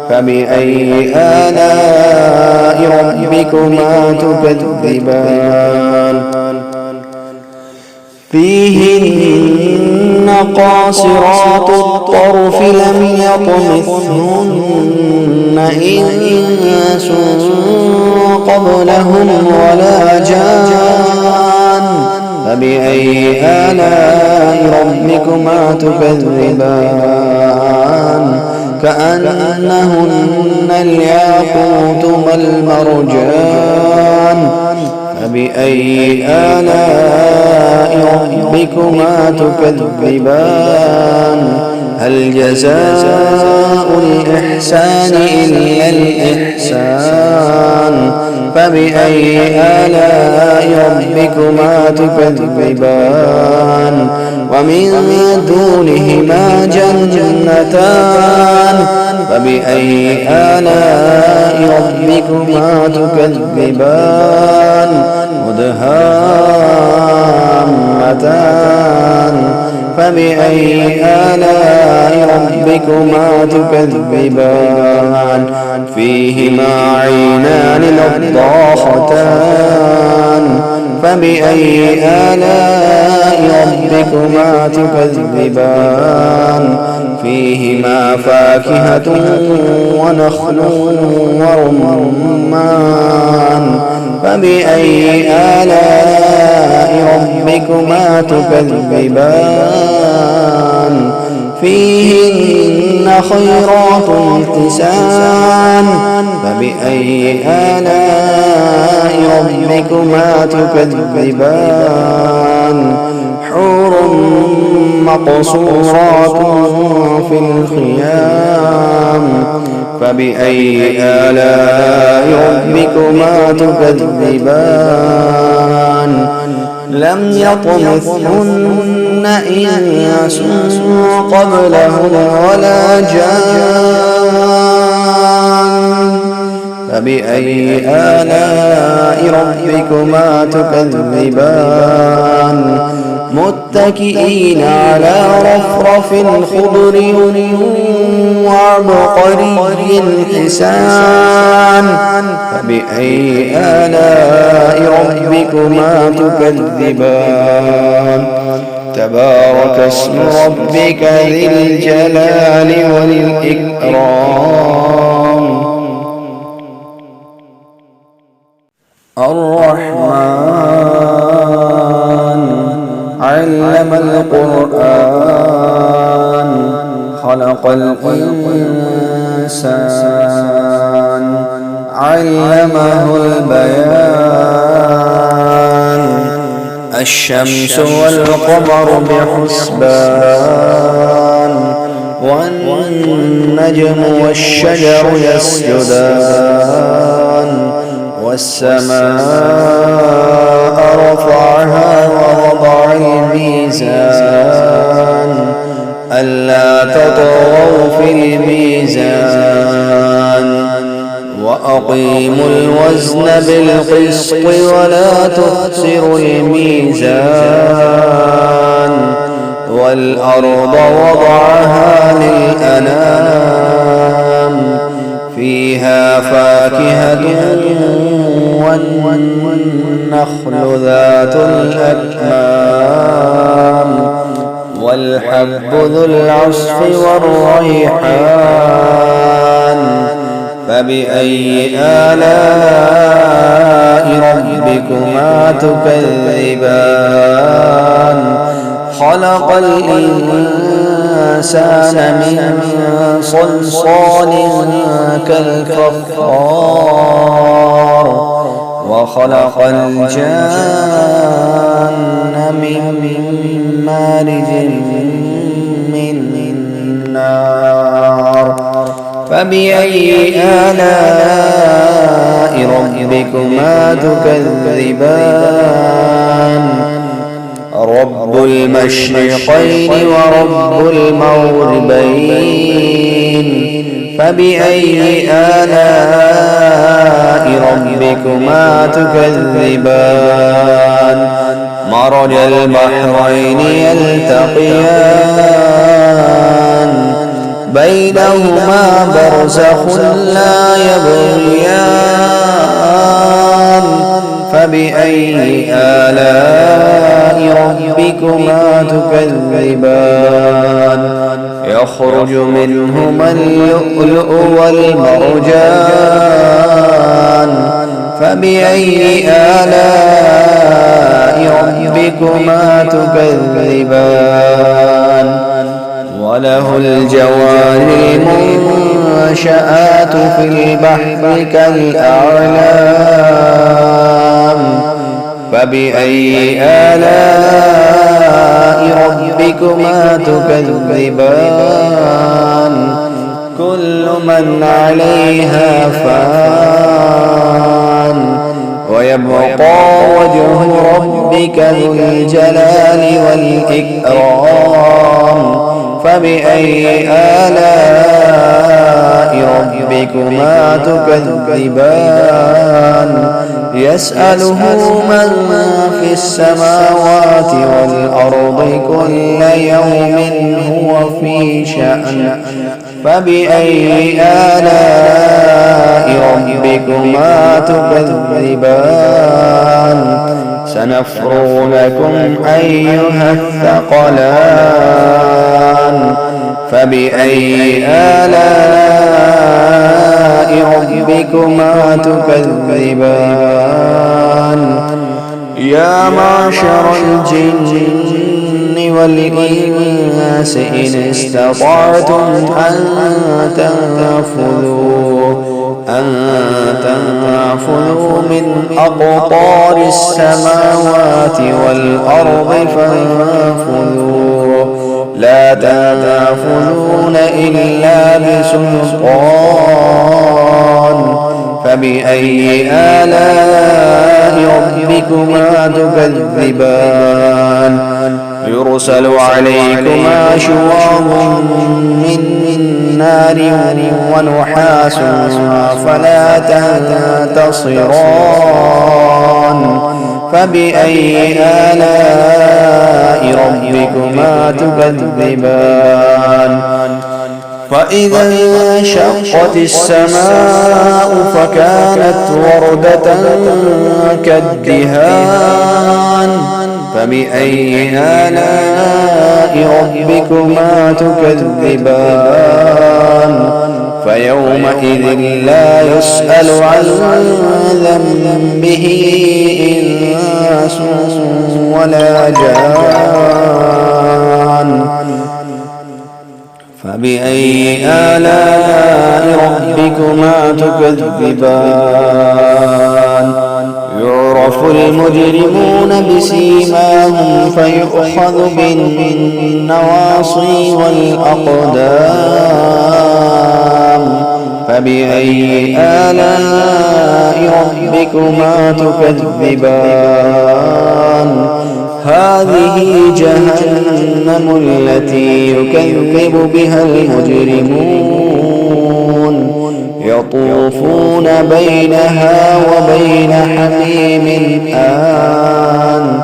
Speaker 1: فبأي آلاء ربكما تكذبان فيهن قاصرات الطرف لم يطمثهن إنس قبلهم ولا جان فبأي آلاء ربكما تكذبان كأنهن الياقوت والمرجان فبأي آلاء ربكما تكذبان هل جزاء الإحسان إلا الإحسان فبأي آلاء ربكما تكذبان ومن دونهما جنتان فبأي آلاء ربكما تكذبان مدهامتان فبأي آلاء ربكما تكذبان فيهما عينان نضاختان فبأي آلاء ربكما تكذبان فيهما فاكهة ونخل ورمان فبأي آلاء ربكما تكذبان فيهن خيرات حسان فبأي آلاء ربكما تكذبان حور مقصورات في الخيام فبأي آلاء ربكما تكذبان لم يطمثهن إنس قبلهم ولا جان فبأي آلاء ربكما تكذبان متكئين على رفرف خضر وعبقري حسان فبأي آلاء ربكما تكذبان تبارك اسم ربك ذي الجلال والإكرام الرحمن علم القرآن خلق الإنسان علمه البيان الشمس والقمر بحسبان والنجم والشجر يسجدان والسماء رفعها ووضع الميزان ألا تطغوا في الميزان وأقيموا الوزن بالقسط ولا تخسروا الميزان والأرض وضعها للأنام فيها فاكهة والنخل ذات الأكمام والحب ذو العصف والريحان فبأي آلاء ربكما تكذبان خلق الإنسان من صلصال كالفخار وخلق الجان من مارج من نار فبأي آلاء ربكما تكذبان رب المشرقين ورب المغربين فبأي آلاء ربكما تكذبان مرج البحرين يلتقيان بينهما برزخ لا يبغيان فبأي آلاء ربكما تكذبان يخرج منهما اللؤلؤ والمرجان فبأي آلاء ربكما تكذبان وله الجوار المنشآت في البحر كالأعلام فبأي آلاء ربكما تكذبان كل من عليها فان ويبقى وجه ربك ذو الجلال والإكرام فبأي آلاء ربكما تكذبان يسأله من في السماوات والأرض كل يوم هو في شأن فبأي آلاء ربكما تكذبان سنفرغ لكم أيها الثقلان فبأي آلاء ربكما تكذبان يا معشر الجن والإنس إن استطعتم أن تنفذوا من أقطار السماوات والأرض فانفذوا لا تنفذون إلا بسلطان فبأي آلاء ربكما تكذبان يرسل عليكما شواظ من نار ونحاس فلا تنتصران فبأي آلاء ربكما تكذبان فإذا انشقت السماء فكانت وردة كالدهان فبأي آلاء ربكما تكذبان فيومئذ لا يسأل عن ذنبه إنس ولا جان فبأي آلاء ربكما تكذبان يعرف المجرمون بسيماهم فيؤخذ بالنواصي والأقدام فبأي آلاء ربكما تكذبان هذه جهنم التي يكذب بها المجرمون يطوفون بينها وبين حميم آن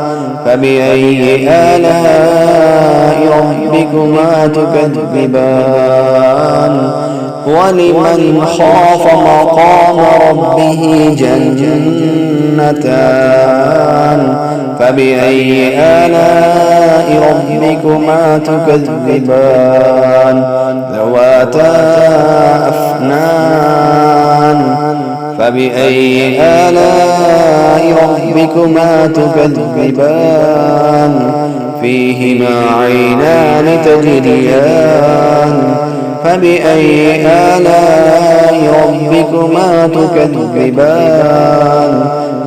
Speaker 1: فبأي آلاء ربكما تكذبان ولمن خاف مقام ربه جنتان فبأي آلاء ربكما تكذبان ذواتا أفنان فبأي آلاء ربكما تكذبان فيهما عينان تجريان فبأي آلاء ربكما تكذبان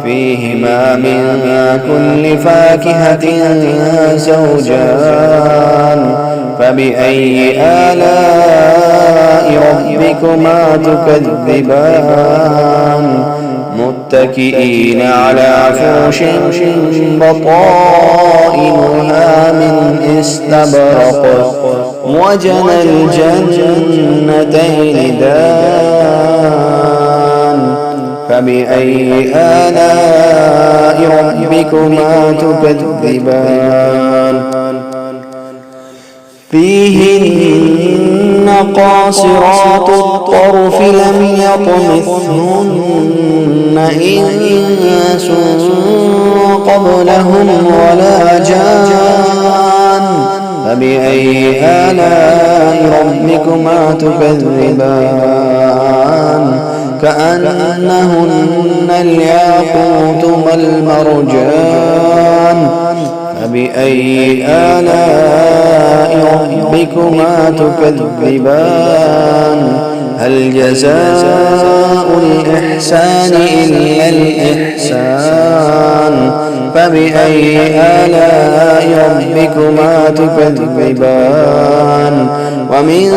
Speaker 1: فيهما من كل فاكهة زوجان فبأي آلاء ربكما تكذبان متكئين على فرش بطائنها من استبرق وجنى الجنتين دان فبأي آلاء ربكما تكذبان فيهن قاصرات الطرف لم يطمثهن إنس قبلهم ولا جان فبأي آلاء ربكما تكذبان كأنهن الياقوت والمرجان فبأي آلاء ربكما تكذبان هل جزاء الإحسان إلا الإحسان فبأي آلاء ربكما تكذبان ومن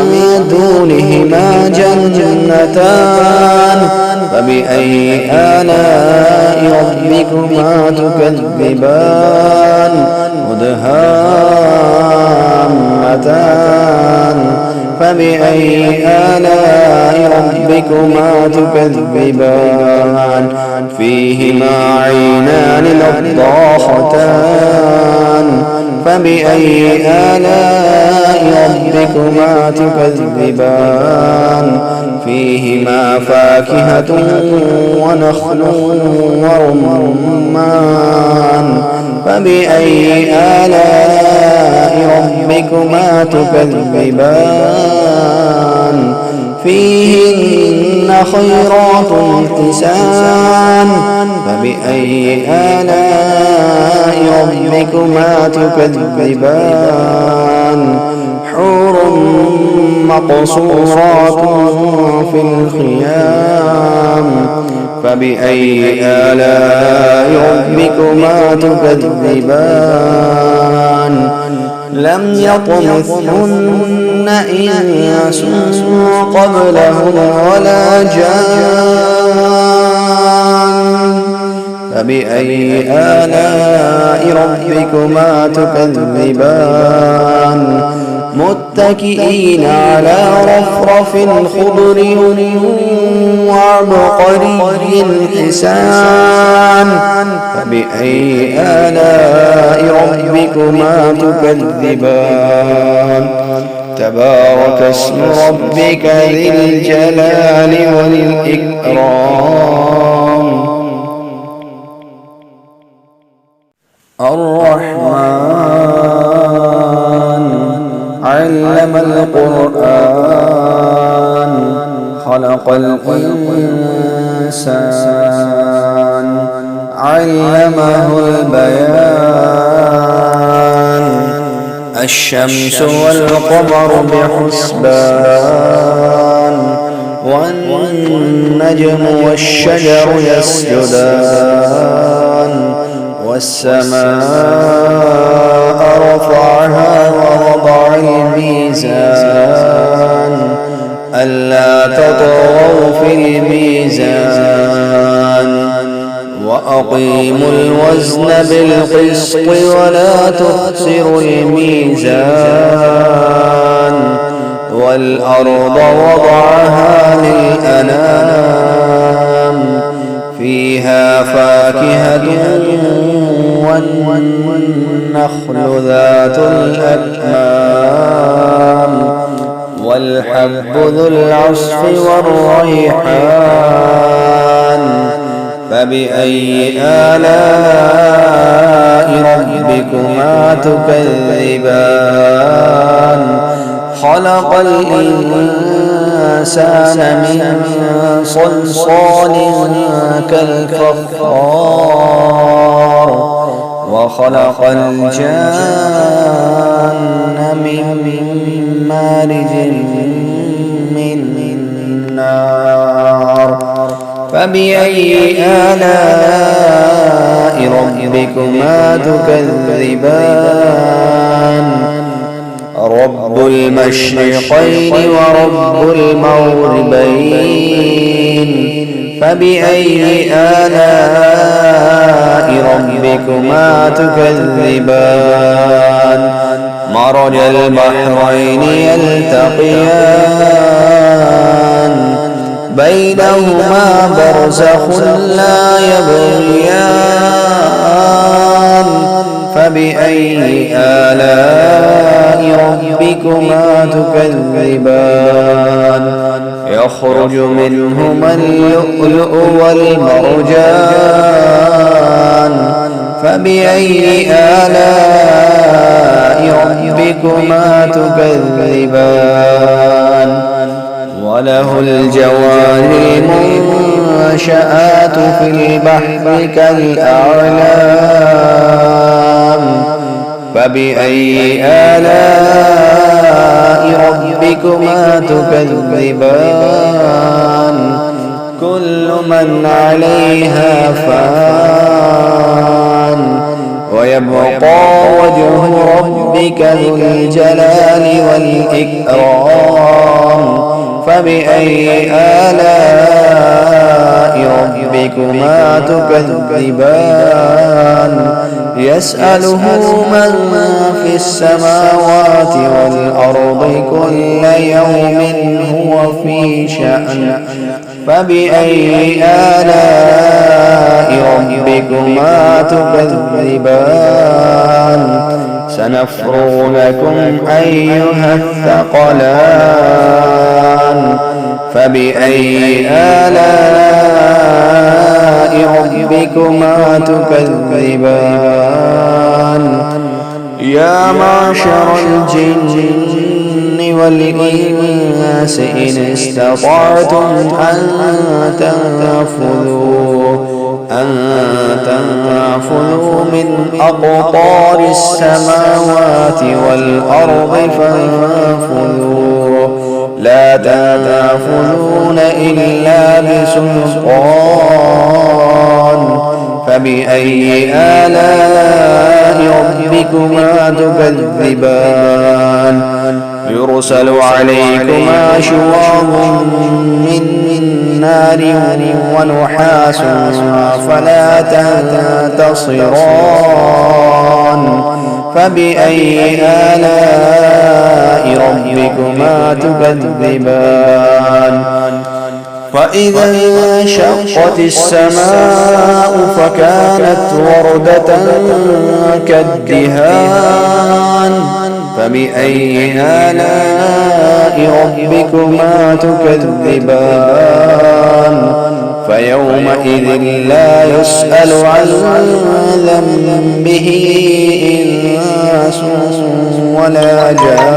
Speaker 1: دونهما جنتان فبأي آلاء ربكما تكذبان مدهامتان فبأي آلاء ربكما تكذبان فيهما عينان نضاختان فبأي آلاء ربكما تكذبان فيهما فاكهة ونخل ورمان فبأي آلاء ربكما تكذبان فيهن خيرات حسان فبأي آلاء ربكما تكذبان حور مقصورات في الخيام فبأي آلاء ربكما تكذبان لم يطمثهن إنس قبلهم ولا جان فبأي آلاء ربكما تكذبان متكئين على رفرف خضر وعبقري حسان فبأي آلاء ربكما تكذبان تبارك اسم ربك ذي الجلال والإكرام الرحمن علم القرآن خلق الإنسان علمه البيان الشمس والقمر بحسبان والنجم والشجر يسجدان والسماء رفعها ووضع الميزان ألا تطغوا في الميزان وأقيموا الوزن بالقسط ولا تخسروا الميزان والأرض وضعها للأنام فيها فاكهة والنخل ذات الأكمام والحب ذو العصف والريحان فبأي آلاء ربكما تكذبان خلق الإنسان من صلصال كالفخار وخلق الجان من مارج من نار فبأي آلاء ربكما تكذبان رب المشرقين ورب المغربين فبأي آلاء ربكما تكذبان مرج البحرين يلتقيان بينهما برزخ لا يبغيان فبأي آلاء ربكما تكذبان يخرج منهما اللؤلؤ والمرجان فبأي آلاء ربكما تكذبان وله الجوار المنشآت في البحر كالأعلام فبأي آلاء ربكما تكذبان كل من عليها فان ويبقى وجه ربك ذو الجلال والإكرام فبأي آلاء ربكما تكذبان يسأله من في السماوات والأرض كل يوم هو في شأن فبأي آلاء ربكما تكذبان سنفرغ لكم أيها الثقلان فبأي آلاء ربكما تكذبان يا معشر الجن والإنس إن استطعتم أن تنفذوا من أقطار السماوات والأرض فانفذوا لا تنفذون إلا بسلطان فبأي آلاء ربكما تكذبان يرسل عليكما شواظ من نار ونحاس فلا تنتصران فبأي آلاء ربكما تكذبان فإذا انشقت السماء فكانت وردة كالدهان فبأي آلاء ربكما تكذبان فيومئذ لا يسأل عن ذنبه إنس ولا جان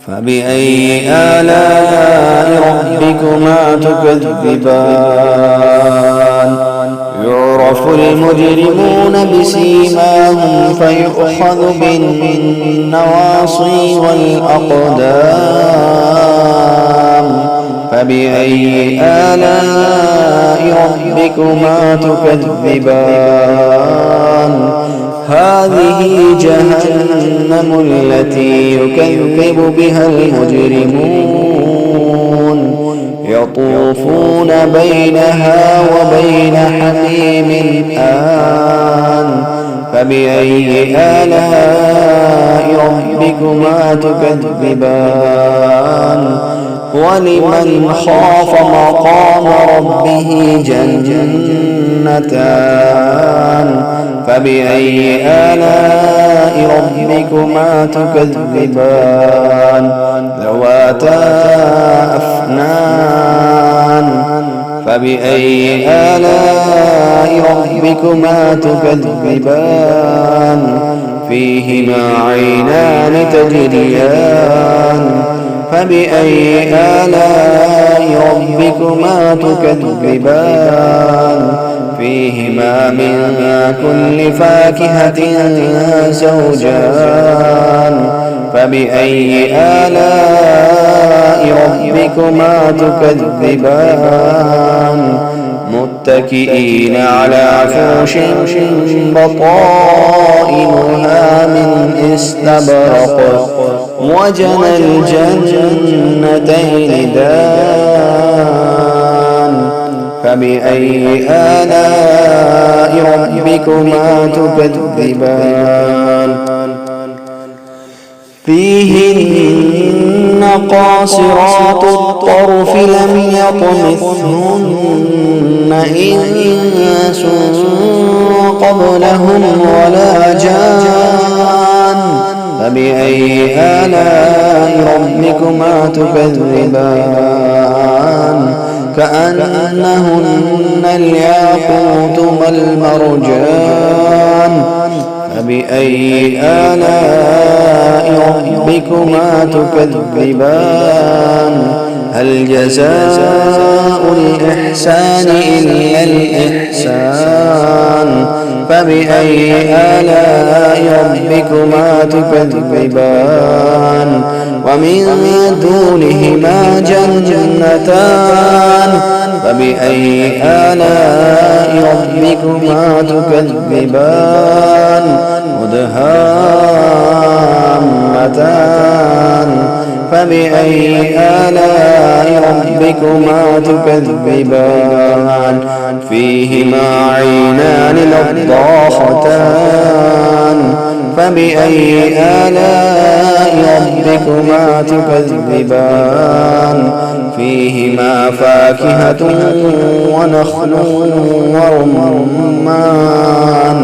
Speaker 1: فبأي آلاء ربكما تكذبان يعرف المجرمون بسيماهم فيؤخذ بالنواصي والأقدام فبأي آلاء ربكما تكذبان هذه جهنم التي يكذب بها المجرمون يطوفون بينها وبين حميم آن فبأي آلاء ربكما تكذبان ولمن خاف مقام ربه جنتان فبأي آلاء ربكما تكذبان ذواتا أفنان فبأي آلاء ربكما تكذبان فيهما عينان تجريان فبأي آلاء ربكما تكذبان فيهما من كل فاكهة زوجان فبأي آلاء ربكما تكذبان متكئين على فرش بطائنها من استبرق وجنى الجنتين دان فبأي آلاء ربكما تكذبان فيهن قاصرات الطرف لم يطمثهن إنس قبلهم ولا جان فبأي آلاء ربكما تكذبان كأنهن الياقوت والمرجان فبأي آلاء ربكما تكذبان هل جزاء الإحسان إلا الإحسان فبأي آلاء ربكما تكذبان ومن دونهما جنتان فبأي آلاء ربكما تكذبان مدهامتان فبأي آلاء ربكما تكذبان فيهما عينان نضاختان فبأي آلاء ربكما تكذبان فيهما فاكهة ونخل ورمان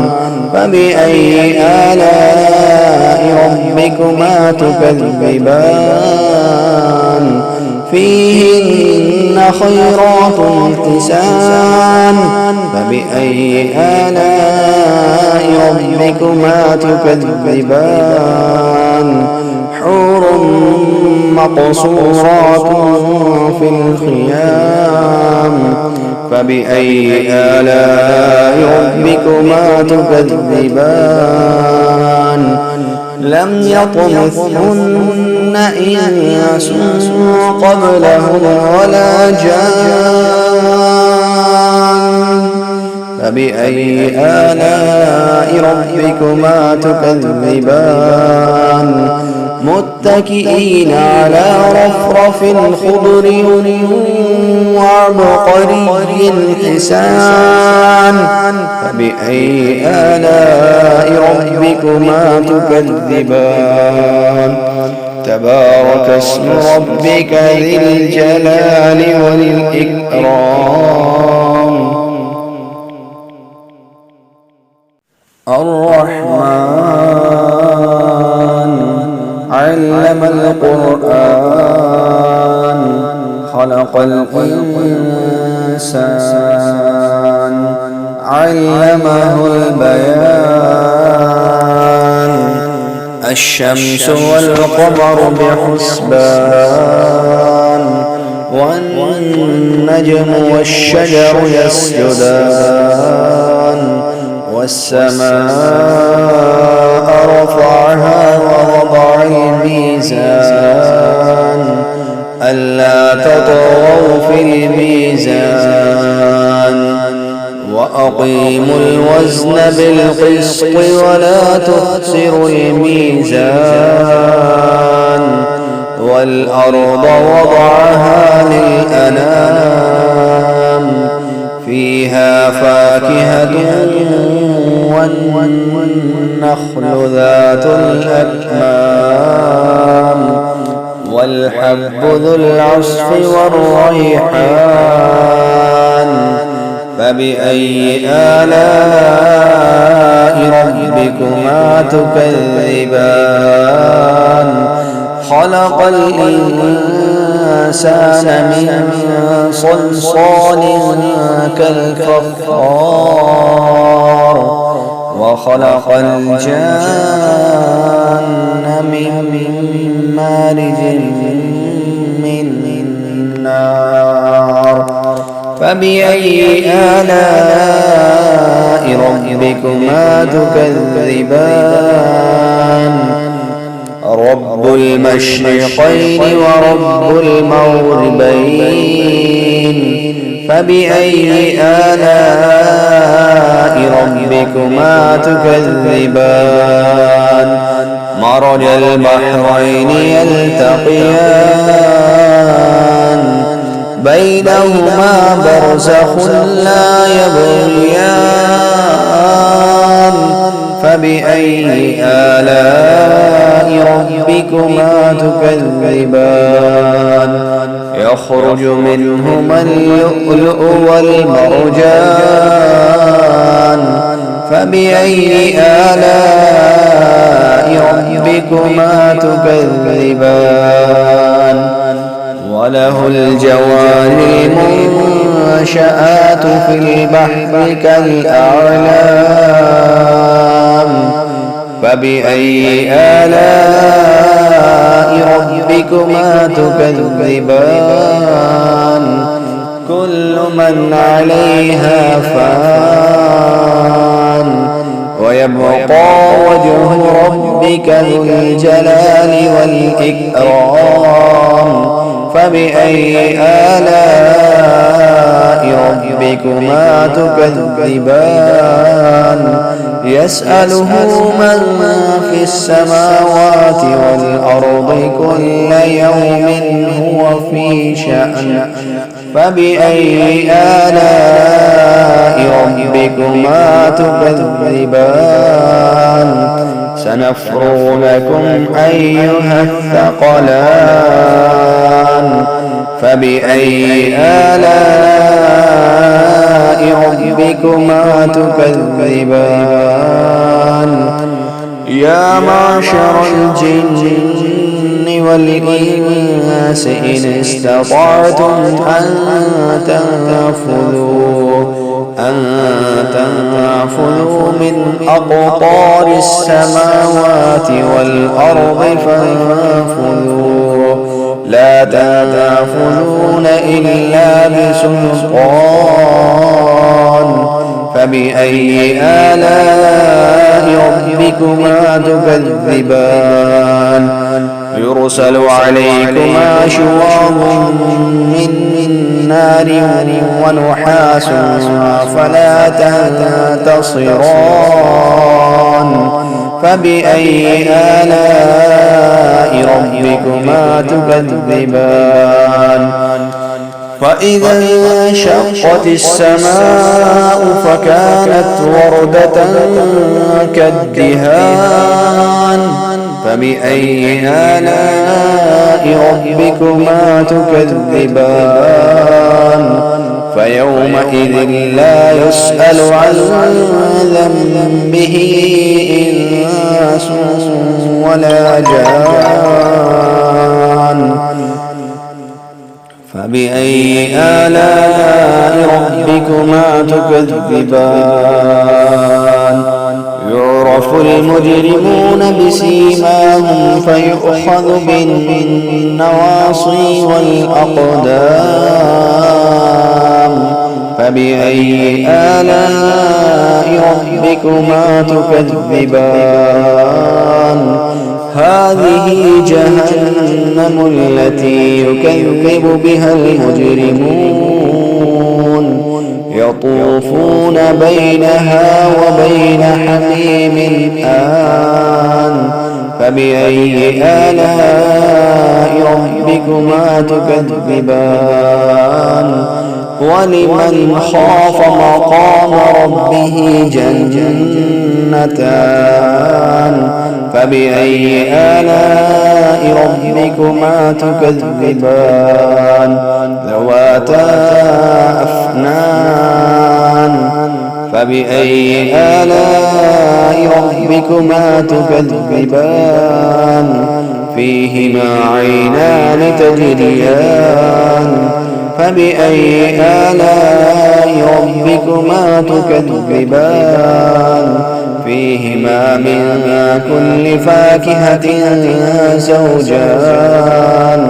Speaker 1: فبأي آلاء ربكما تكذبان فيهن خيرات حسان فبأي آلاء ربكما تكذبان حور مقصورات في الخيام فبأي آلاء ربكما تكذبان لم يطمثهن إنس قبلهم ولا جان فبأي آلاء ربكما تكذبان متكئين على رفرف خضر وعبقري حسان فبأي آلاء ربكما تكذبان تبارك اسم ربك ذي الجلال والإكرام الرحمن علم القرآن خلق الإنسان علمه البيان الشمس والقمر بحسبان والنجم والشجر يسجدان والسماء رفعها ووضع الميزان ألا تطغوا في الميزان وأقيموا الوزن بالقسط ولا تخسروا الميزان والأرض وضعها للأنام فيها فاكهة والنخل ذات الأكمام والحب ذو العصف والريحان فبأي آلاء ربكما تكذبان خلق الإنسان من صلصال كالفخار وخلق الجان من مارج من نار فبأي آلاء ربكما تكذبان رب المشرقين ورب المغربين فبأي آلاء ربكما تكذبان مرج البحرين يلتقيان بينهما برزخ لا يبغيان فبأي آلاء ربكما تكذبان يخرج منهما اللؤلؤ والمرجان فبأي آلاء ربكما تكذبان وله الجوار المنشآت في البحر كالأعلام فبأي آلاء ربكما تكذبان كل من عليها فان ويبقى وجه ربك ذو الجلال والإكرام فبأي آلاء ربكما تكذبان يسأله من في السماوات والأرض كل يوم هو في شأن فبأي آلاء ربكما تكذبان سنفرغ لكم أيها الثقلان فبأي آلاء ربكما تكذبان يا معشر الجن والإنس إن استطعتم أن تنفذوا من أقطار السماوات والأرض فانفذوا لا تنفذون إلا بسلطان فبأي آلاء ربكما تكذبان يرسل عليكما شواظ من نار ونحاس فلا تنتصران فبأي آلاء ربكما تكذبان فإذا انشقت السماء فكانت وردة كالدهان فبأي آلاء ربكما تكذبان فيومئذ لا يسأل عن ذنبه إنس ولا جان فبأي آلاء ربكما تكذبان يعرف المجرمون بسيماهم فيؤخذ بالنواصي والأقدام فبأي آلاء ربكما تكذبان هذه جهنم التي يكذب بها المجرمون يطوفون بينها وبين حميم آن فبأي آلاء ربكما تكذبان ولمن خاف مقام ربه جنتان فبأي آلاء ربكما تكذبان ذواتا أفنان فبأي آلاء ربكما تكذبان فيهما عينان تجريان فبأي آلاء ربكما تكذبان فيهما من كل فاكهة زوجان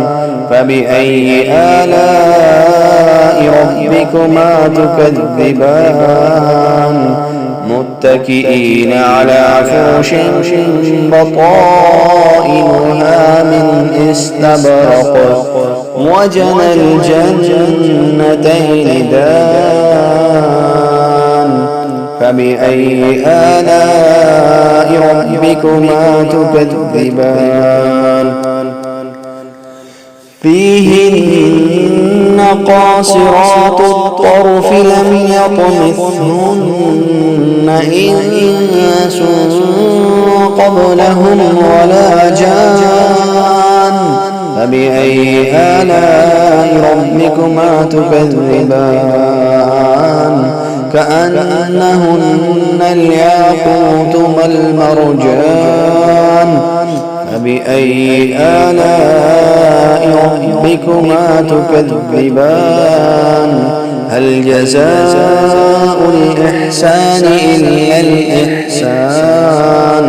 Speaker 1: فبأي آلاء ربكما تكذبان متكئين على فرش بطائنها من استبرق وجنى الجنتين دان فبأي آلاء ربكما تكذبان فيهن قاصرات الطرف لم يطمثهن إنس قبلهم ولا جان فبأي آلاء ربكما تكذبان كأنهن الياقوت والمرجان فبأي آلاء ربكما تكذبان هل جزاء الإحسان إلا الإحسان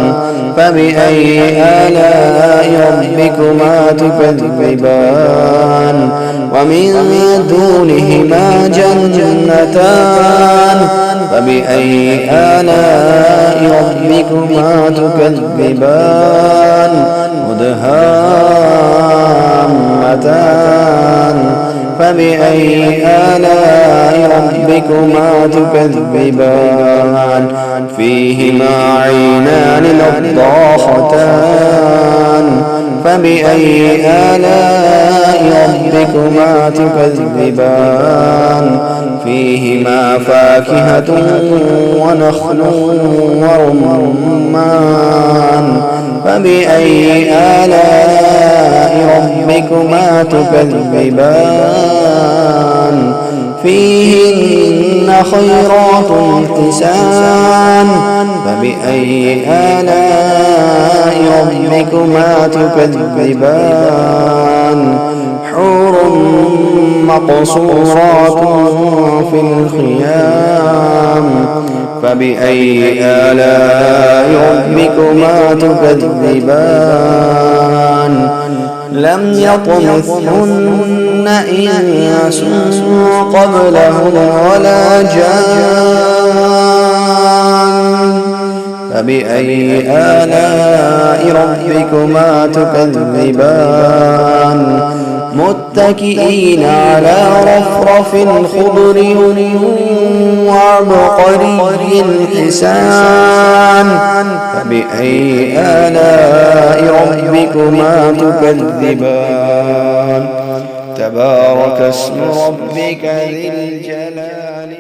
Speaker 1: فبأي آلاء ربكما تكذبان ومن دونهما جنتان فبأي آلاء ربكما تكذبان مدهامتان فبأي آلاء ربكما تكذبان فيهما عينان نضاختان فبأي آلاء ربكما تكذبان فيهما فاكهة ونخل ورمان فبأي آلاء ربكما تكذبان فيهن خيرات حسان فبأي آلاء ربكما تكذبان حور مقصورات في الخيام فبأي آلاء ربكما تكذبان لم يطمثهن إنس قبلهم ولا جان فبأي آلاء ربكما تكذبان متكئين على رفرف خضر وعبقري حسان فبأي آلاء ربكما تكذبان تبارك اسم ربك ذي الجلال